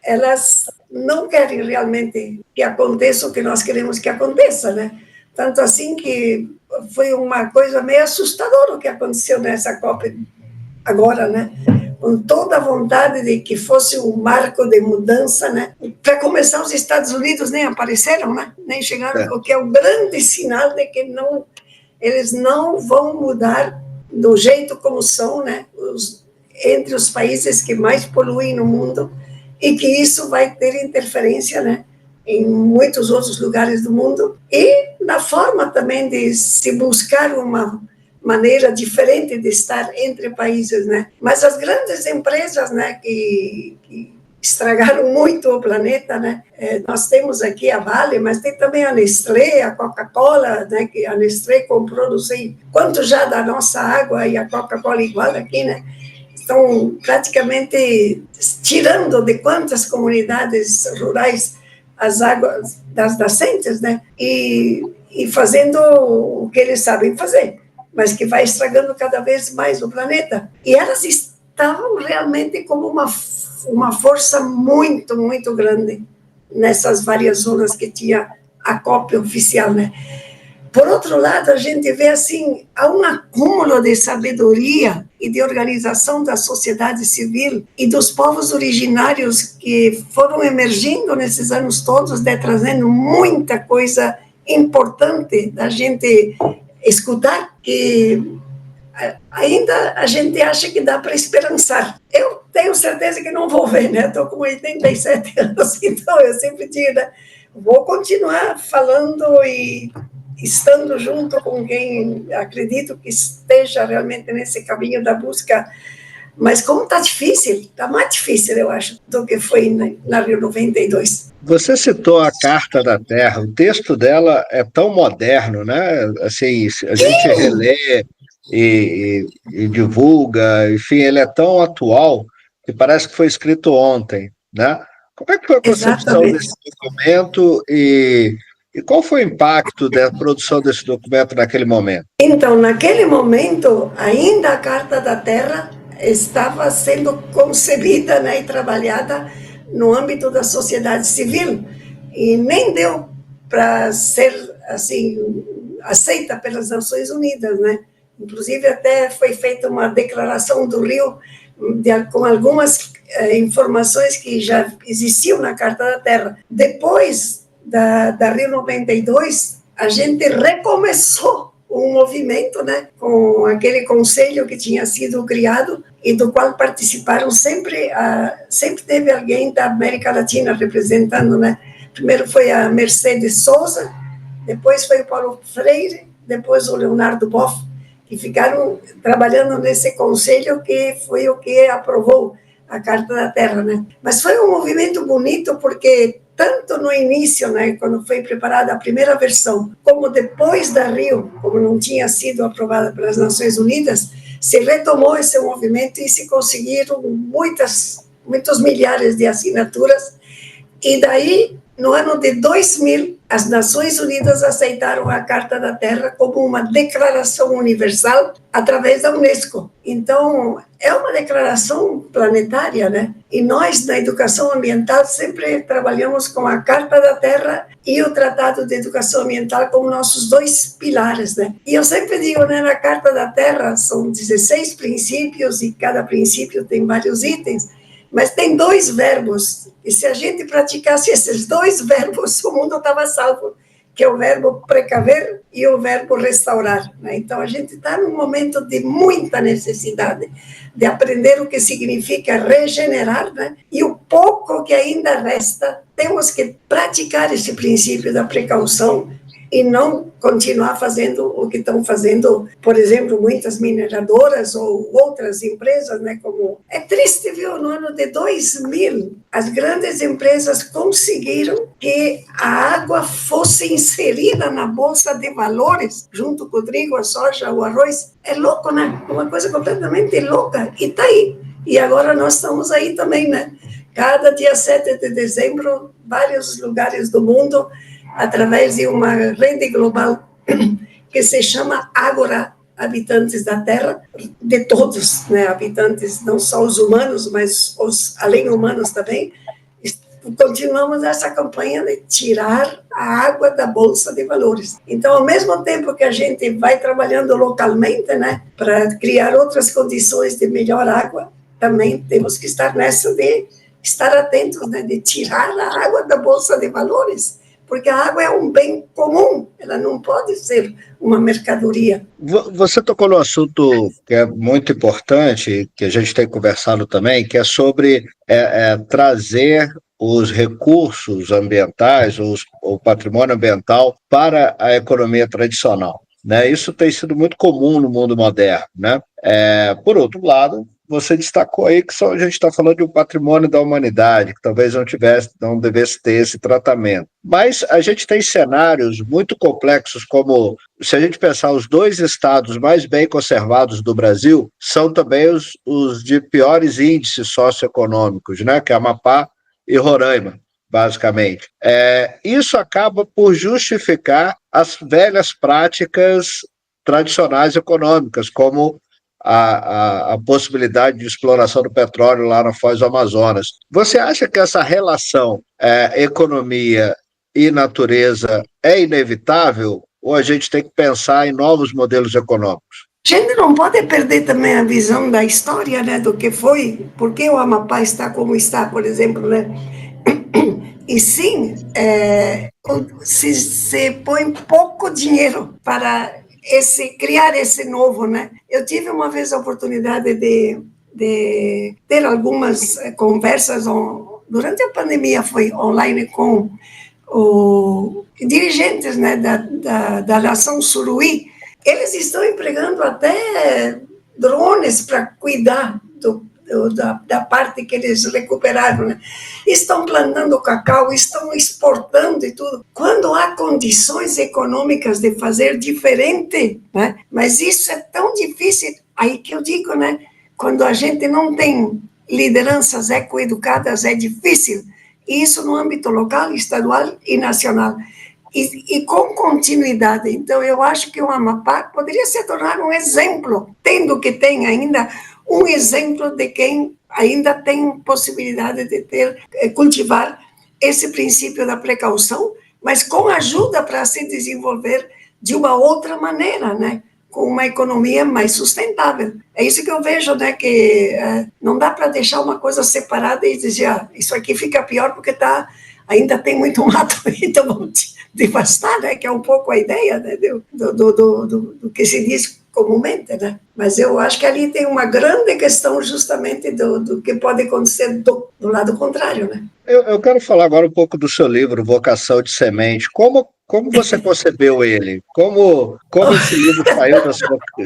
elas não querem realmente que aconteça o que nós queremos que aconteça, né? Tanto assim que foi uma coisa meio assustadora o que aconteceu nessa COP agora, né? Com toda a vontade de que fosse um marco de mudança, né? Para começar, os Estados Unidos nem apareceram, né? Nem chegaram, o que é um grande sinal de que eles não vão mudar do jeito como são, né? Entre os países que mais poluem no mundo, e que isso vai ter interferência, né, em muitos outros lugares do mundo, e na forma também de se buscar uma maneira diferente de estar entre países, né? Mas as grandes empresas, né, que estragaram muito o planeta, né? Nós temos aqui a Vale, mas tem também a Nestlé, a Coca-Cola, né, que a Nestlé comprou não sei quanto já da nossa água, e a Coca-Cola igual aqui, né? Estão praticamente tirando de quantas comunidades rurais as águas das nascentes, né? E fazendo o que eles sabem fazer, mas que vai estragando cada vez mais o planeta. E elas estavam realmente como uma força muito, muito grande nessas várias zonas que tinha a COP oficial, né? Por outro lado, a gente vê, assim, há um acúmulo de sabedoria e de organização da sociedade civil e dos povos originários que foram emergindo nesses anos todos, né, trazendo muita coisa importante da gente escutar, que ainda a gente acha que dá para esperançar. Eu tenho certeza que não vou ver, né? Estou com 87 anos, então eu sempre digo, né, vou continuar falando e estando junto com quem acredito que esteja realmente nesse caminho da busca. Mas como está difícil, está mais difícil, eu acho, do que foi na Rio 92. Você citou a Carta da Terra, o texto dela é tão moderno, né? Assim, a gente relê e divulga, enfim, ele é tão atual que parece que foi escrito ontem, né? Como é que foi a concepção desse documento e qual foi o impacto da produção desse documento naquele momento? Então, naquele momento, ainda a Carta da Terra estava sendo concebida, né, e trabalhada no âmbito da sociedade civil, e nem deu para ser, assim, aceita pelas Nações Unidas, né? Inclusive, até foi feita uma declaração do Rio com algumas informações que já existiam na Carta da Terra. Depois da Rio 92, a gente recomeçou um movimento, né, com aquele conselho que tinha sido criado e do qual participaram sempre teve alguém da América Latina representando, né? Primeiro foi a Mercedes Souza, depois foi o Paulo Freire, depois o Leonardo Boff, que ficaram trabalhando nesse conselho que foi o que aprovou a Carta da Terra, né? Mas foi um movimento bonito porque tanto no início, né, quando foi preparada a primeira versão, como depois da Rio, como não tinha sido aprovada pelas Nações Unidas, se retomou esse movimento e se conseguiram muitos milhares de assinaturas. E daí, no ano de 2000, as Nações Unidas aceitaram a Carta da Terra como uma declaração universal através da Unesco. Então, é uma declaração planetária, né? E nós, na educação ambiental, sempre trabalhamos com a Carta da Terra e o Tratado de Educação Ambiental como nossos dois pilares, né? E eu sempre digo, né, na Carta da Terra são 16 princípios e cada princípio tem vários itens, mas tem 2 verbos, e se a gente praticasse esses 2 verbos, o mundo estava salvo, que é o verbo precaver e o verbo restaurar, né? Então, a gente está num momento de muita necessidade de aprender o que significa regenerar, né? E o pouco que ainda resta, temos que praticar esse princípio da precaução e não continuar fazendo o que estão fazendo, por exemplo, muitas mineradoras ou outras empresas, né? Como é triste, viu? No ano de 2000, as grandes empresas conseguiram que a água fosse inserida na bolsa de valores, junto com o trigo, a soja, o arroz. É louco, né? Uma coisa completamente louca. E tá aí. E agora nós estamos aí também, né? Cada dia 7 de dezembro, vários lugares do mundo, através de uma rede global que se chama Ágora, habitantes da Terra, de todos, né, habitantes, não só os humanos, mas os além humanos também. Continuamos essa campanha de tirar a água da Bolsa de Valores. Então, ao mesmo tempo que a gente vai trabalhando localmente, né, para criar outras condições de melhor água, também temos que estar nessa de estar atentos, né, de tirar a água da Bolsa de Valores, porque a água é um bem comum, ela não pode ser uma mercadoria. Você tocou no assunto que é muito importante, que a gente tem conversado também, que é sobre trazer os recursos ambientais, o patrimônio ambiental para a economia tradicional, né? Isso tem sido muito comum no mundo moderno, né? Por outro lado, você destacou aí que a gente está falando de um patrimônio da humanidade, que talvez não devesse ter esse tratamento. Mas a gente tem cenários muito complexos, como se a gente pensar os 2 estados mais bem conservados do Brasil, são também os de piores índices socioeconômicos, né? Que é Amapá e Roraima, basicamente. Isso acaba por justificar as velhas práticas tradicionais econômicas, como a possibilidade de exploração do petróleo lá na Foz do Amazonas. Você acha que essa relação economia e natureza é inevitável ou a gente tem que pensar em novos modelos econômicos? A gente não pode perder também a visão da história, né, do que foi, porque o Amapá está como está, por exemplo, né? E sim, se põe pouco dinheiro para criar esse novo, né? Eu tive uma vez a oportunidade de ter algumas conversas durante a pandemia, foi online com dirigentes, né, da nação Suruí. Eles estão empregando até drones para cuidar da parte que eles recuperaram, né? Estão plantando cacau, estão exportando e tudo. Quando há condições econômicas de fazer diferente, né? Mas isso é tão difícil, aí que eu digo, né? Quando a gente não tem lideranças ecoeducadas, é difícil. E isso no âmbito local, estadual e nacional. E com continuidade. Então, eu acho que o Amapá poderia se tornar um exemplo, tendo que tem ainda um exemplo de quem ainda tem possibilidade de cultivar esse princípio da precaução, mas com ajuda para se desenvolver de uma outra maneira, né? com uma economia mais sustentável. É isso que eu vejo, né, que não dá para deixar uma coisa separada e dizer, isso aqui fica pior porque ainda tem muito mato, então vamos devastar, né, que é um pouco a ideia, né, do que se diz comumente, né? Mas eu acho que ali tem uma grande questão justamente do que pode acontecer do lado contrário, né? Eu quero falar agora um pouco do seu livro, Vocação de Semente. Como você concebeu ele? Como esse livro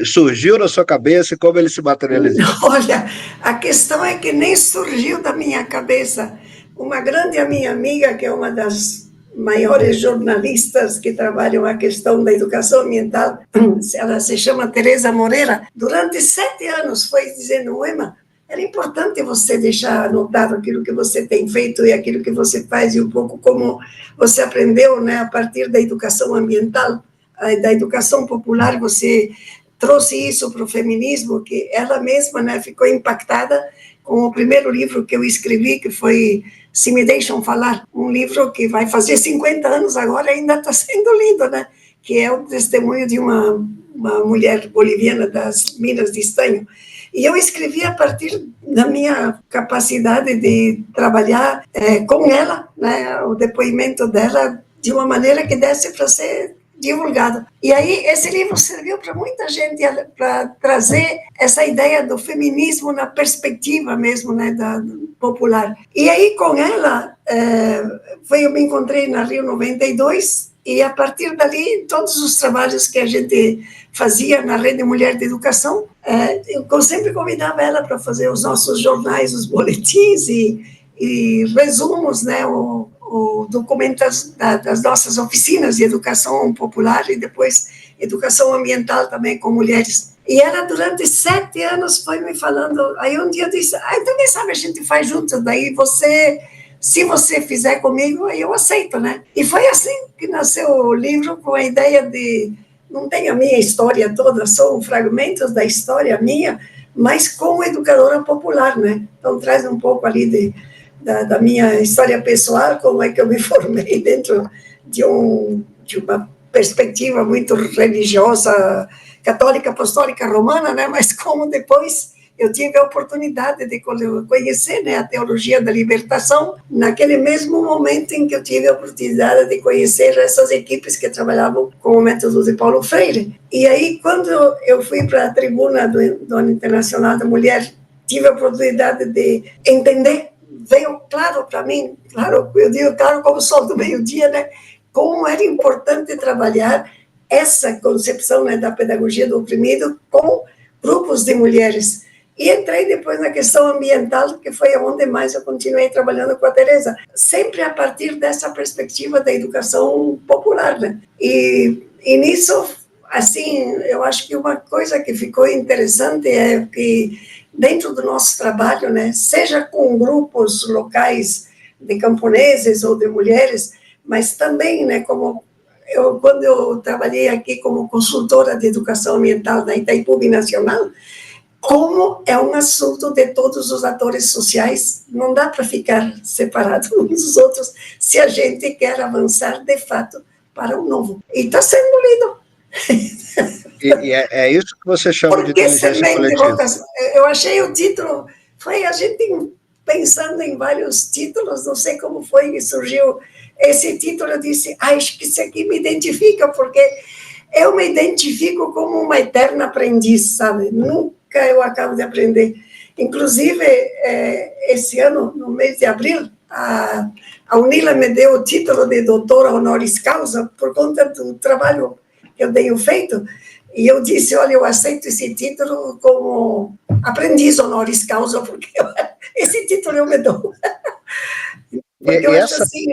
surgiu na sua cabeça e como ele se materializou? Olha, a questão é que nem surgiu da minha cabeça. Uma grande minha amiga, que é uma das maiores jornalistas que trabalham a questão da educação ambiental, ela se chama Teresa Moreira, durante 7 anos foi dizendo, Emma, era importante você deixar anotado aquilo que você tem feito e aquilo que você faz e um pouco como você aprendeu, né, a partir da educação ambiental, da educação popular, você trouxe isso para o feminismo, que ela mesma, né, ficou impactada com o primeiro livro que eu escrevi, que foi Se Me Deixam Falar, um livro que vai fazer 50 anos agora e ainda está sendo lido, né? Que é o testemunho de uma mulher boliviana das minas de estanho. E eu escrevi a partir da minha capacidade de trabalhar com ela, né, o depoimento dela, de uma maneira que desse para ser divulgado. E aí esse livro serviu para muita gente, para trazer essa ideia do feminismo na perspectiva mesmo, né, popular. E aí com ela, eu me encontrei na Rio 92 e a partir dali todos os trabalhos que a gente fazia na Rede Mulher de Educação, eu sempre convidava ela para fazer os nossos jornais, os boletins e resumos, né, documentos das nossas oficinas de educação popular e depois educação ambiental também com mulheres. E ela, durante 7 anos, foi me falando. Aí um dia eu disse, então quem sabe a gente faz junto, daí se você fizer comigo, aí eu aceito, né? E foi assim que nasceu o livro, com a ideia de, não tem a minha história toda, são fragmentos da história minha, mas como educadora popular, né? Então traz um pouco ali da minha história pessoal, como é que eu me formei dentro de uma perspectiva muito religiosa, católica, apostólica, romana, né? Mas como depois eu tive a oportunidade de conhecer, né, a teologia da libertação, naquele mesmo momento em que eu tive a oportunidade de conhecer essas equipes que trabalhavam com o método de Paulo Freire. E aí, quando eu fui para a tribuna do Ano Internacional da Mulher, tive a oportunidade de entender, veio claro para mim, claro, eu digo claro como o sol do meio-dia, né, como era importante trabalhar essa concepção, né, da pedagogia do oprimido com grupos de mulheres. E entrei depois na questão ambiental, que foi onde mais eu continuei trabalhando com a Teresa, sempre a partir dessa perspectiva da educação popular, né? E nisso, assim, eu acho que uma coisa que ficou interessante é que dentro do nosso trabalho, né, seja com grupos locais de camponeses ou de mulheres, mas também, né, quando eu trabalhei aqui como consultora de educação ambiental da Itaipu Binacional, como é um assunto de todos os atores sociais, não dá para ficar separado uns dos outros se a gente quer avançar, de fato, para o novo. E está sendo lido. E é isso que você chama de inteligência coletiva. Eu achei o título, foi a gente pensando em vários títulos, não sei como foi que surgiu esse título, eu disse, acho que isso aqui me identifica, porque eu me identifico como uma eterna aprendiz, sabe? Nunca eu acabo de aprender. Inclusive, esse ano, no mês de abril, a UNILA me deu o título de doutora honoris causa por conta do trabalho que eu tenho feito, e eu disse, olha, eu aceito esse título como aprendiz honoris causa, porque esse título eu me dou. Porque eu acho assim,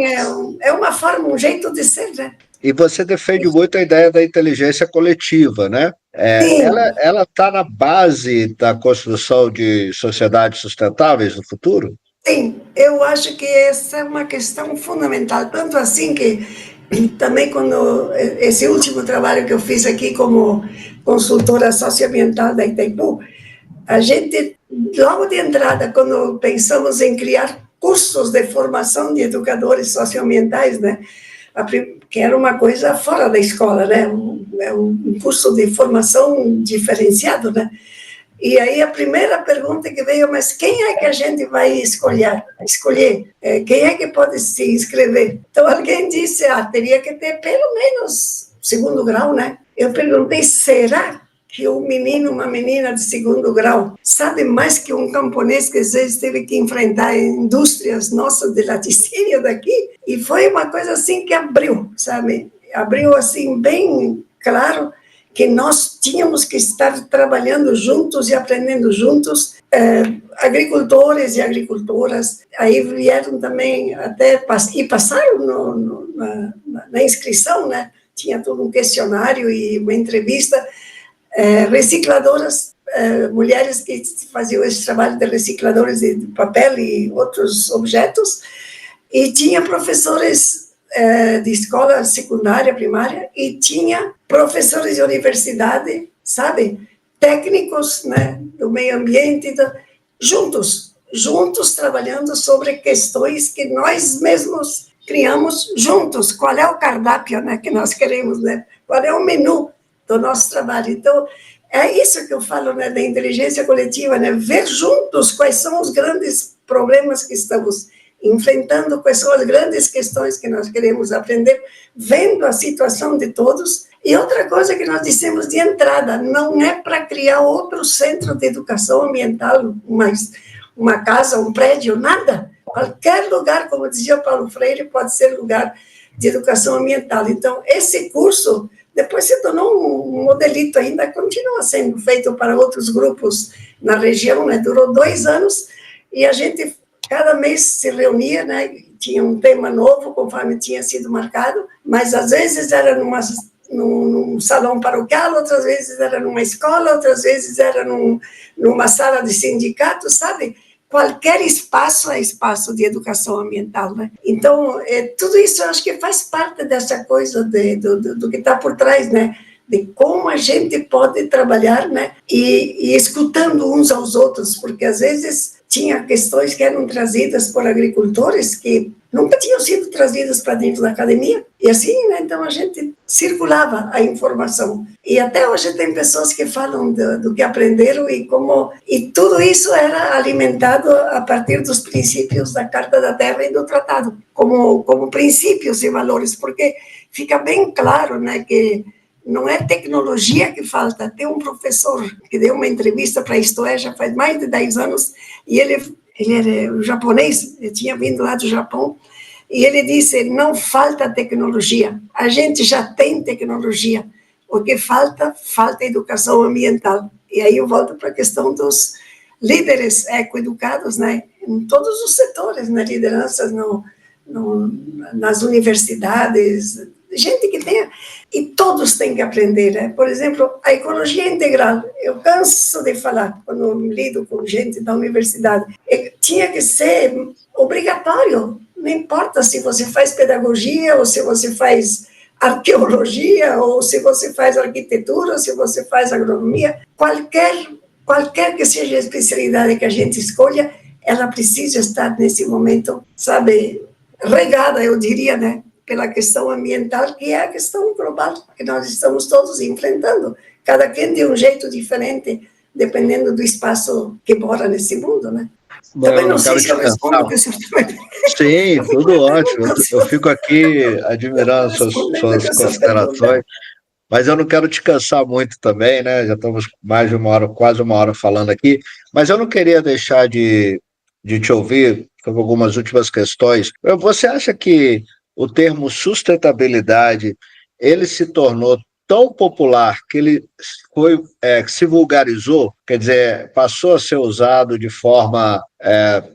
é uma forma, um jeito de ser, né? E você defende muito a ideia da inteligência coletiva, né? Ela está na base da construção de sociedades sustentáveis no futuro? Sim, eu acho que essa é uma questão fundamental, tanto assim que também quando esse último trabalho que eu fiz aqui como consultora socioambiental da Itaipu, a gente, logo de entrada, quando pensamos em criar cursos de formação de educadores socioambientais, né, que era uma coisa fora da escola, né? Um curso de formação diferenciado, né? E aí a primeira pergunta que veio, mas quem é que a gente vai escolher? Quem é que pode se inscrever? Então alguém disse, teria que ter pelo menos segundo grau, né? Eu perguntei, será que um menino, uma menina de segundo grau sabe mais que um camponês que às vezes teve que enfrentar indústrias nossas de laticínio daqui? E foi uma coisa assim que abriu, sabe? Abriu assim bem claro que nós tínhamos que estar trabalhando juntos e aprendendo juntos, agricultores e agricultoras. Aí vieram também até e passaram na inscrição, né? Tinha todo um questionário e uma entrevista. Recicladoras, mulheres que faziam esse trabalho de recicladores de papel e outros objetos, e tinha professores de escola secundária, primária, e tinha professores de universidade, sabe, técnicos, né, do meio ambiente, juntos trabalhando sobre questões que nós mesmos criamos juntos. Qual é o cardápio, né, que nós queremos, né? Qual é o menu do nosso trabalho? Então, é isso que eu falo, né, da inteligência coletiva, né, ver juntos quais são os grandes problemas que estamos enfrentando, quais são as grandes questões que nós queremos aprender, vendo a situação de todos. E outra coisa que nós dissemos de entrada, não é para criar outro centro de educação ambiental, uma casa, um prédio, nada. Qualquer lugar, como dizia Paulo Freire, pode ser lugar de educação ambiental. Então, esse curso depois se tornou um modelito ainda, continua sendo feito para outros grupos na região, né? Durou 2 anos, e a gente cada mês se reunia, né? Tinha um tema novo, conforme tinha sido marcado, mas às vezes era num salão paroquial, outras vezes era numa escola, outras vezes era numa sala de sindicato, sabe? Qualquer espaço é espaço de educação ambiental, né? Então, tudo isso eu acho que faz parte dessa coisa do que está por trás, né? De como a gente pode trabalhar, né? E escutando uns aos outros, porque às vezes tinha questões que eram trazidas por agricultores que nunca tinham sido trazidas para dentro da academia, e assim, né, então a gente circulava a informação, e até hoje tem pessoas que falam do que aprenderam e tudo isso era alimentado a partir dos princípios da Carta da Terra e do Tratado, como princípios e valores, porque fica bem claro, né, que não é tecnologia que falta. Tem um professor que deu uma entrevista para Isto É, já faz mais de 10 anos, e ele era um japonês, ele tinha vindo lá do Japão, e ele disse, não falta tecnologia, a gente já tem tecnologia, o que falta educação ambiental. E aí eu volto para a questão dos líderes ecoeducados, né, em todos os setores, né, lideranças nas universidades, gente que tenha, e todos têm que aprender, né? Por exemplo, a ecologia integral, eu canso de falar, quando eu lido com gente da universidade, tinha que ser obrigatório, não importa se você faz pedagogia, ou se você faz arqueologia, ou se você faz arquitetura, ou se você faz agronomia, qualquer que seja a especialidade que a gente escolha, ela precisa estar nesse momento, sabe, regada, eu diria, né, pela questão ambiental, que é a questão global que nós estamos todos enfrentando, cada quem de um jeito diferente, dependendo do espaço que mora nesse mundo, né? Bom, Também não sei quero se eu respondo o que o senhor também... Sim, tudo ótimo. Eu fico aqui admirando suas considerações, mas eu não quero te cansar muito também, né? Já estamos mais de uma hora, quase uma hora falando aqui, mas eu não queria deixar de te ouvir sobre algumas últimas questões. Você acha que o termo sustentabilidade, ele se tornou tão popular que ele se vulgarizou, quer dizer, passou a ser usado de forma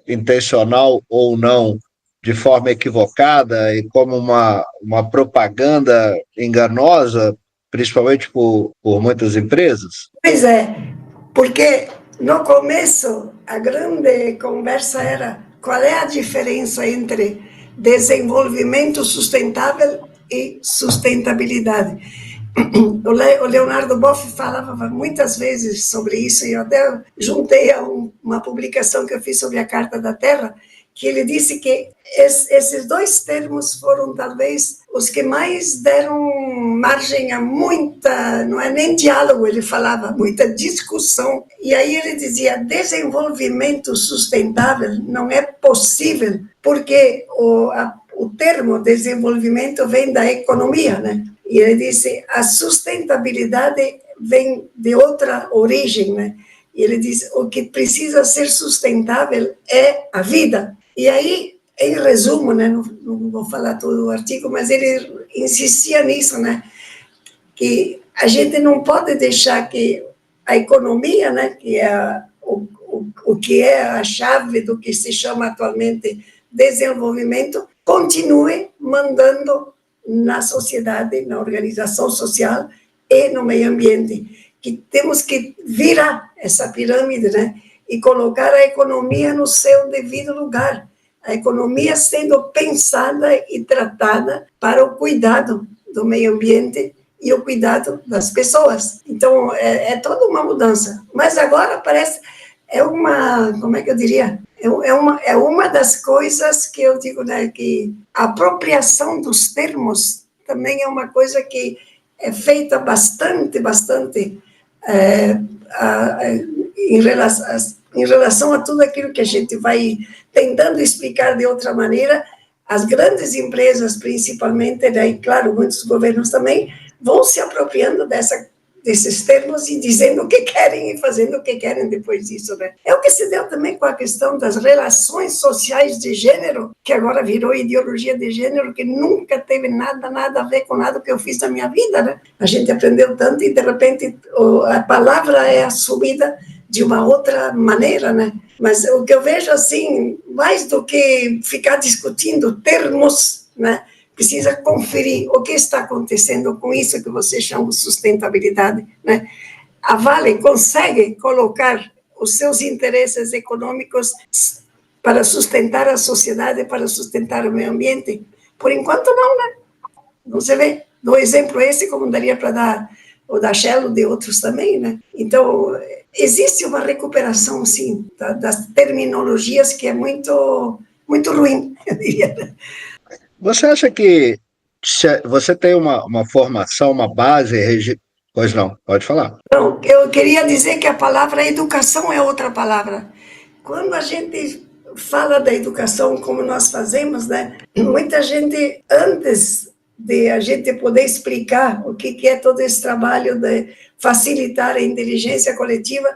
intencional ou não, de forma equivocada e como uma propaganda enganosa, principalmente por muitas empresas? Pois é, porque no começo a grande conversa era qual é a diferença entre desenvolvimento sustentável e sustentabilidade. O Leonardo Boff falava muitas vezes sobre isso, e eu até juntei a uma publicação que eu fiz sobre a Carta da Terra, que ele disse que esses dois termos foram talvez os que mais deram margem a muita, não é nem diálogo, ele falava, muita discussão. E aí ele dizia, desenvolvimento sustentável não é possível, porque o termo desenvolvimento vem da economia, né? E ele disse, a sustentabilidade vem de outra origem, né? E ele diz, o que precisa ser sustentável é a vida. E aí, em resumo, né, não vou falar todo o artigo, mas ele insistia nisso, né, que a gente não pode deixar que a economia, né, que é o que é a chave do que se chama atualmente desenvolvimento, continue mandando na sociedade, na organização social e no meio ambiente. Que temos que virar essa pirâmide, né, e colocar a economia no seu devido lugar. A economia sendo pensada e tratada para o cuidado do meio ambiente e o cuidado das pessoas. Então, é toda uma mudança. Mas agora parece, como é que eu diria? É uma das coisas que eu digo, né, que a apropriação dos termos também é uma coisa que é feita bastante em relação a tudo aquilo que a gente vai tentando explicar de outra maneira. As grandes empresas, principalmente, e claro, muitos governos também, vão se apropriando desses termos e dizendo o que querem e fazendo o que querem depois disso, né? É o que se deu também com a questão das relações sociais de gênero, que agora virou ideologia de gênero, que nunca teve nada a ver com nada que eu fiz na minha vida, né? A gente aprendeu tanto e, de repente, a palavra é assumida de uma outra maneira, né? Mas o que eu vejo, assim, mais do que ficar discutindo termos, né? Precisa conferir o que está acontecendo com isso que você chama de sustentabilidade, né? A Vale consegue colocar os seus interesses econômicos para sustentar a sociedade, para sustentar o meio ambiente? Por enquanto não, né? Não se vê. Do exemplo esse, como daria para dar o da Shell, de outros também, né? Então, existe uma recuperação, sim, das terminologias que é muito ruim, eu diria. Você acha que você tem uma formação, uma base? Pois não, pode falar. Não, eu queria dizer que a palavra educação é outra palavra. Quando a gente fala da educação como nós fazemos, né? Muita gente, antes de a gente poder explicar o que é todo esse trabalho de facilitar a inteligência coletiva,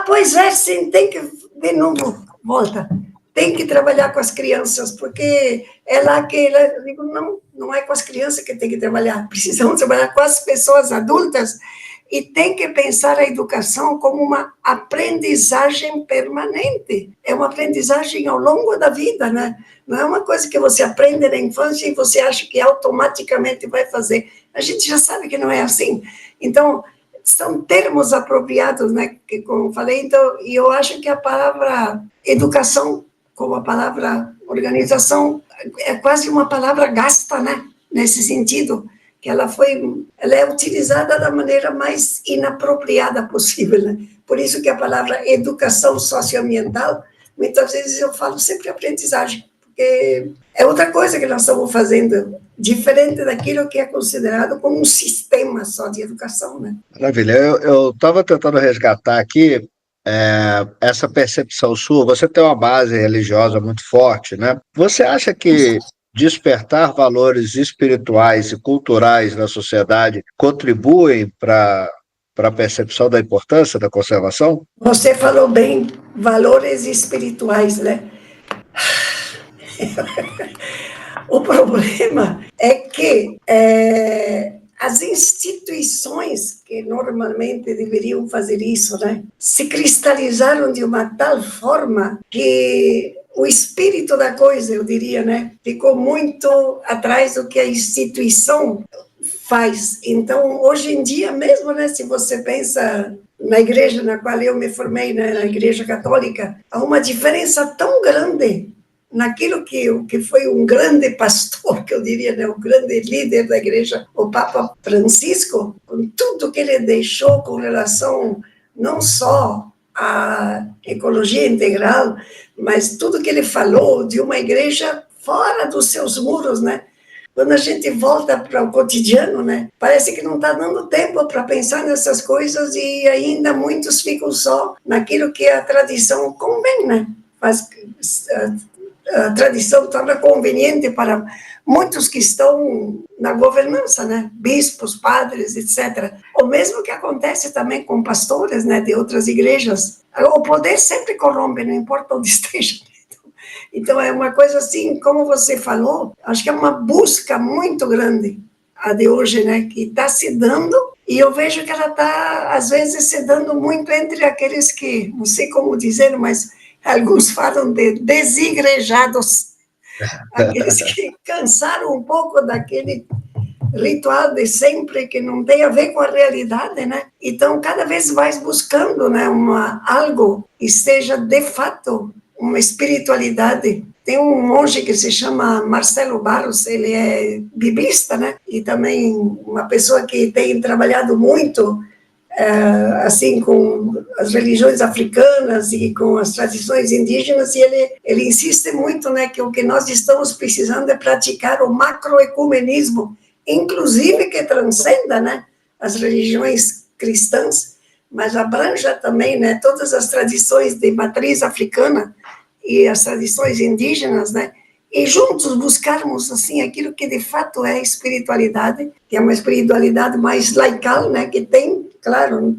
pois é, sim, tem que, de novo, volta, tem que trabalhar com as crianças, porque é lá que, eu digo, não é com as crianças que tem que trabalhar, precisamos trabalhar com as pessoas adultas, e tem que pensar a educação como uma aprendizagem permanente. É uma aprendizagem ao longo da vida, né? Não é uma coisa que você aprende na infância e você acha que automaticamente vai fazer. A gente já sabe que não é assim. Então, são termos apropriados, né? Que, como eu falei, então, e eu acho que a palavra educação, como a palavra organização, é quase uma palavra gasta, né? Nesse sentido, que ela é utilizada da maneira mais inapropriada possível, né? Por isso que a palavra educação socioambiental, muitas vezes eu falo sempre aprendizagem, porque é outra coisa que nós estamos fazendo, diferente daquilo que é considerado como um sistema só de educação, né? Maravilha. Eu estava tentando resgatar aqui essa percepção sua. Você tem uma base religiosa muito forte, né? Você acha que despertar valores espirituais e culturais na sociedade contribuem para a percepção da importância da conservação? Você falou bem, valores espirituais, né? O problema é que as instituições que normalmente deveriam fazer isso, né, se cristalizaram de uma tal forma que o espírito da coisa, eu diria, né, ficou muito atrás do que a instituição faz. Então, hoje em dia mesmo, né, se você pensa na igreja na qual eu me formei, né, na igreja católica, há uma diferença tão grande naquilo que foi um grande pastor, que eu diria, né, o grande líder da igreja, o Papa Francisco, com tudo que ele deixou com relação não só a ecologia integral, mas tudo que ele falou de uma igreja fora dos seus muros, né? Quando a gente volta para o cotidiano, né? Parece que não está dando tempo para pensar nessas coisas e ainda muitos ficam só naquilo que a tradição convém, né? Mas a tradição torna conveniente para muitos que estão na governança, né? Bispos, padres, etc. O mesmo que acontece também com pastores, né? De outras igrejas. O poder sempre corrompe, não importa onde esteja. Então, é uma coisa assim, como você falou, acho que é uma busca muito grande, a de hoje, né, que está se dando, e eu vejo que ela está, às vezes, se dando muito entre aqueles que, não sei como dizer, mas alguns falam de desigrejados, aqueles que cansaram um pouco daquele ritual de sempre que não tem a ver com a realidade, né? Então, cada vez mais buscando, né, algo que seja, de fato, uma espiritualidade. Tem um monge que se chama Marcelo Barros, ele é biblista, né? E também uma pessoa que tem trabalhado muito assim, com as religiões africanas e com as tradições indígenas, e ele insiste muito, né, que o que nós estamos precisando é praticar o macroecumenismo, inclusive que transcenda, né, as religiões cristãs, mas abranja também, né, todas as tradições de matriz africana e as tradições indígenas, né, e juntos buscarmos, assim, aquilo que de fato é espiritualidade, que é uma espiritualidade mais laical, né, que tem, claro,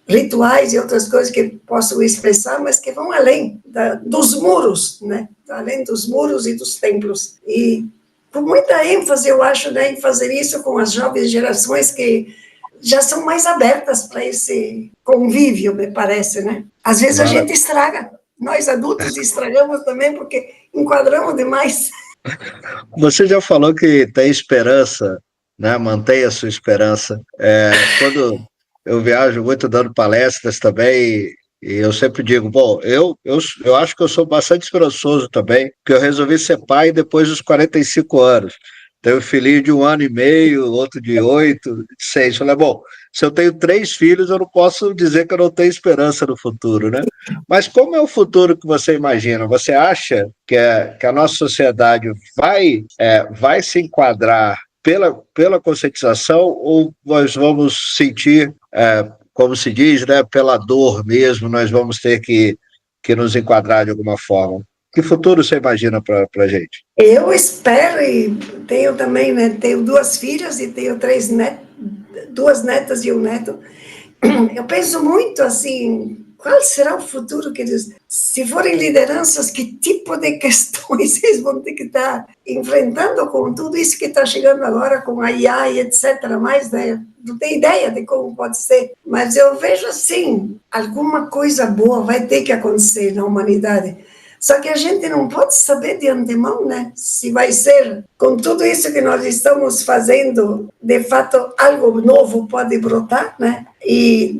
rituais e outras coisas que possam expressar, mas que vão além dos muros, né, além dos muros e dos templos. E com muita ênfase, eu acho, né, em fazer isso com as jovens gerações que já são mais abertas para esse convívio, me parece, né? Às vezes a gente estraga, nós adultos estragamos também porque enquadramos demais. Você já falou que tem esperança, né? Mantenha a sua esperança. Quando eu viajo muito dando palestras também, e eu sempre digo, bom, eu acho que eu sou bastante esperançoso também, porque eu resolvi ser pai depois dos 45 anos. Tenho um filhinho de 1 ano e meio, outro de 8, de 6. Falei, bom, se eu tenho 3 filhos, eu não posso dizer que eu não tenho esperança no futuro, né? Mas como é o futuro que você imagina? Você acha que a nossa sociedade vai se enquadrar pela conscientização ou nós vamos sentir, como se diz, né, pela dor mesmo, nós vamos ter que nos enquadrar de alguma forma? Que futuro você imagina para a gente? Eu espero, e tenho também, né, tenho 2 filhas e tenho 2 netas e um neto. Eu penso muito assim, qual será o futuro que eles, se forem lideranças, que tipo de questões eles vão ter que estar enfrentando com tudo isso que está chegando agora, com a IA e etc. Mas, né, não tenho ideia de como pode ser, mas eu vejo assim, alguma coisa boa vai ter que acontecer na humanidade. Só que a gente não pode saber de antemão, né, se vai ser, com tudo isso que nós estamos fazendo, de fato, algo novo pode brotar, né, e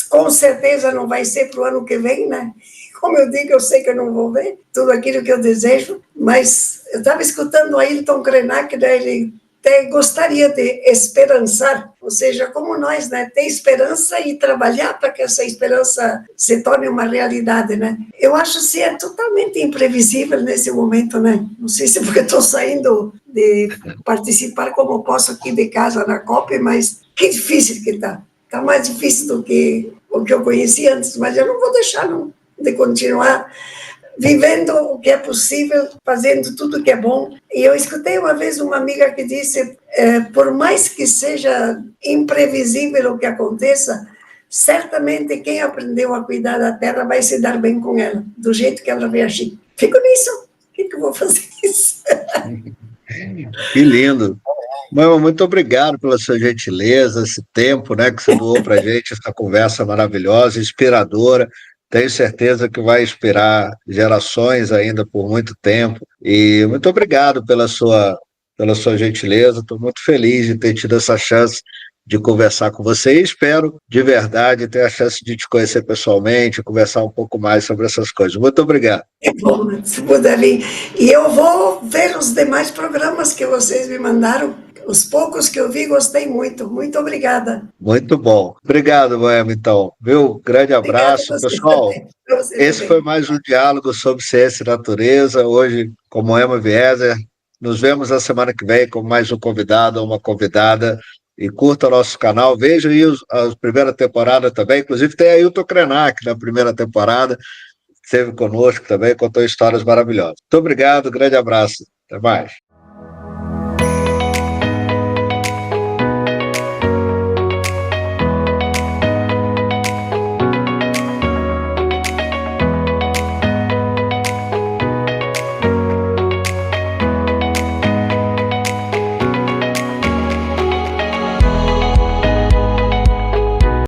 com certeza não vai ser para o ano que vem, né. Como eu digo, eu sei que eu não vou ver tudo aquilo que eu desejo, mas eu estava escutando o Ayrton Krenak, né, ele até gostaria de esperançar, ou seja, como nós, né, ter esperança e trabalhar para que essa esperança se torne uma realidade, né? Eu acho que é totalmente imprevisível nesse momento, né? Não sei se é porque estou saindo de participar como posso aqui de casa na COP, mas que difícil que está. Está mais difícil do que o que eu conhecia antes, mas eu não vou deixar não, de continuar vivendo o que é possível, fazendo tudo o que é bom. E eu escutei uma vez uma amiga que disse, por mais que seja imprevisível o que aconteça, certamente quem aprendeu a cuidar da terra vai se dar bem com ela, do jeito que ela vai agir. Fico nisso. O que eu vou fazer isso? Que lindo. Mãe, muito obrigado pela sua gentileza, esse tempo, né, que você doou para a gente, essa conversa maravilhosa, inspiradora. Tenho certeza que vai inspirar gerações ainda por muito tempo. E muito obrigado pela sua gentileza. Estou muito feliz de ter tido essa chance de conversar com você e espero, de verdade, ter a chance de te conhecer pessoalmente, conversar um pouco mais sobre essas coisas. Muito obrigado. É bom, se puder vir. E eu vou ver os demais programas que vocês me mandaram. Os poucos que eu vi, gostei muito. Muito obrigada. Muito bom. Obrigado, Moema, então. Viu? Grande Obrigada a abraço. você Pessoal, também. Para você esse foi também. mais um diálogo sobre ciência e natureza, hoje com Moema Wieser. Nos vemos na semana que vem com mais um convidado ou uma convidada. E curta o nosso canal, veja aí a primeira temporada também. Inclusive tem Ailton Krenak na primeira temporada, esteve conosco também, contou histórias maravilhosas. Muito obrigado, grande abraço. Até mais.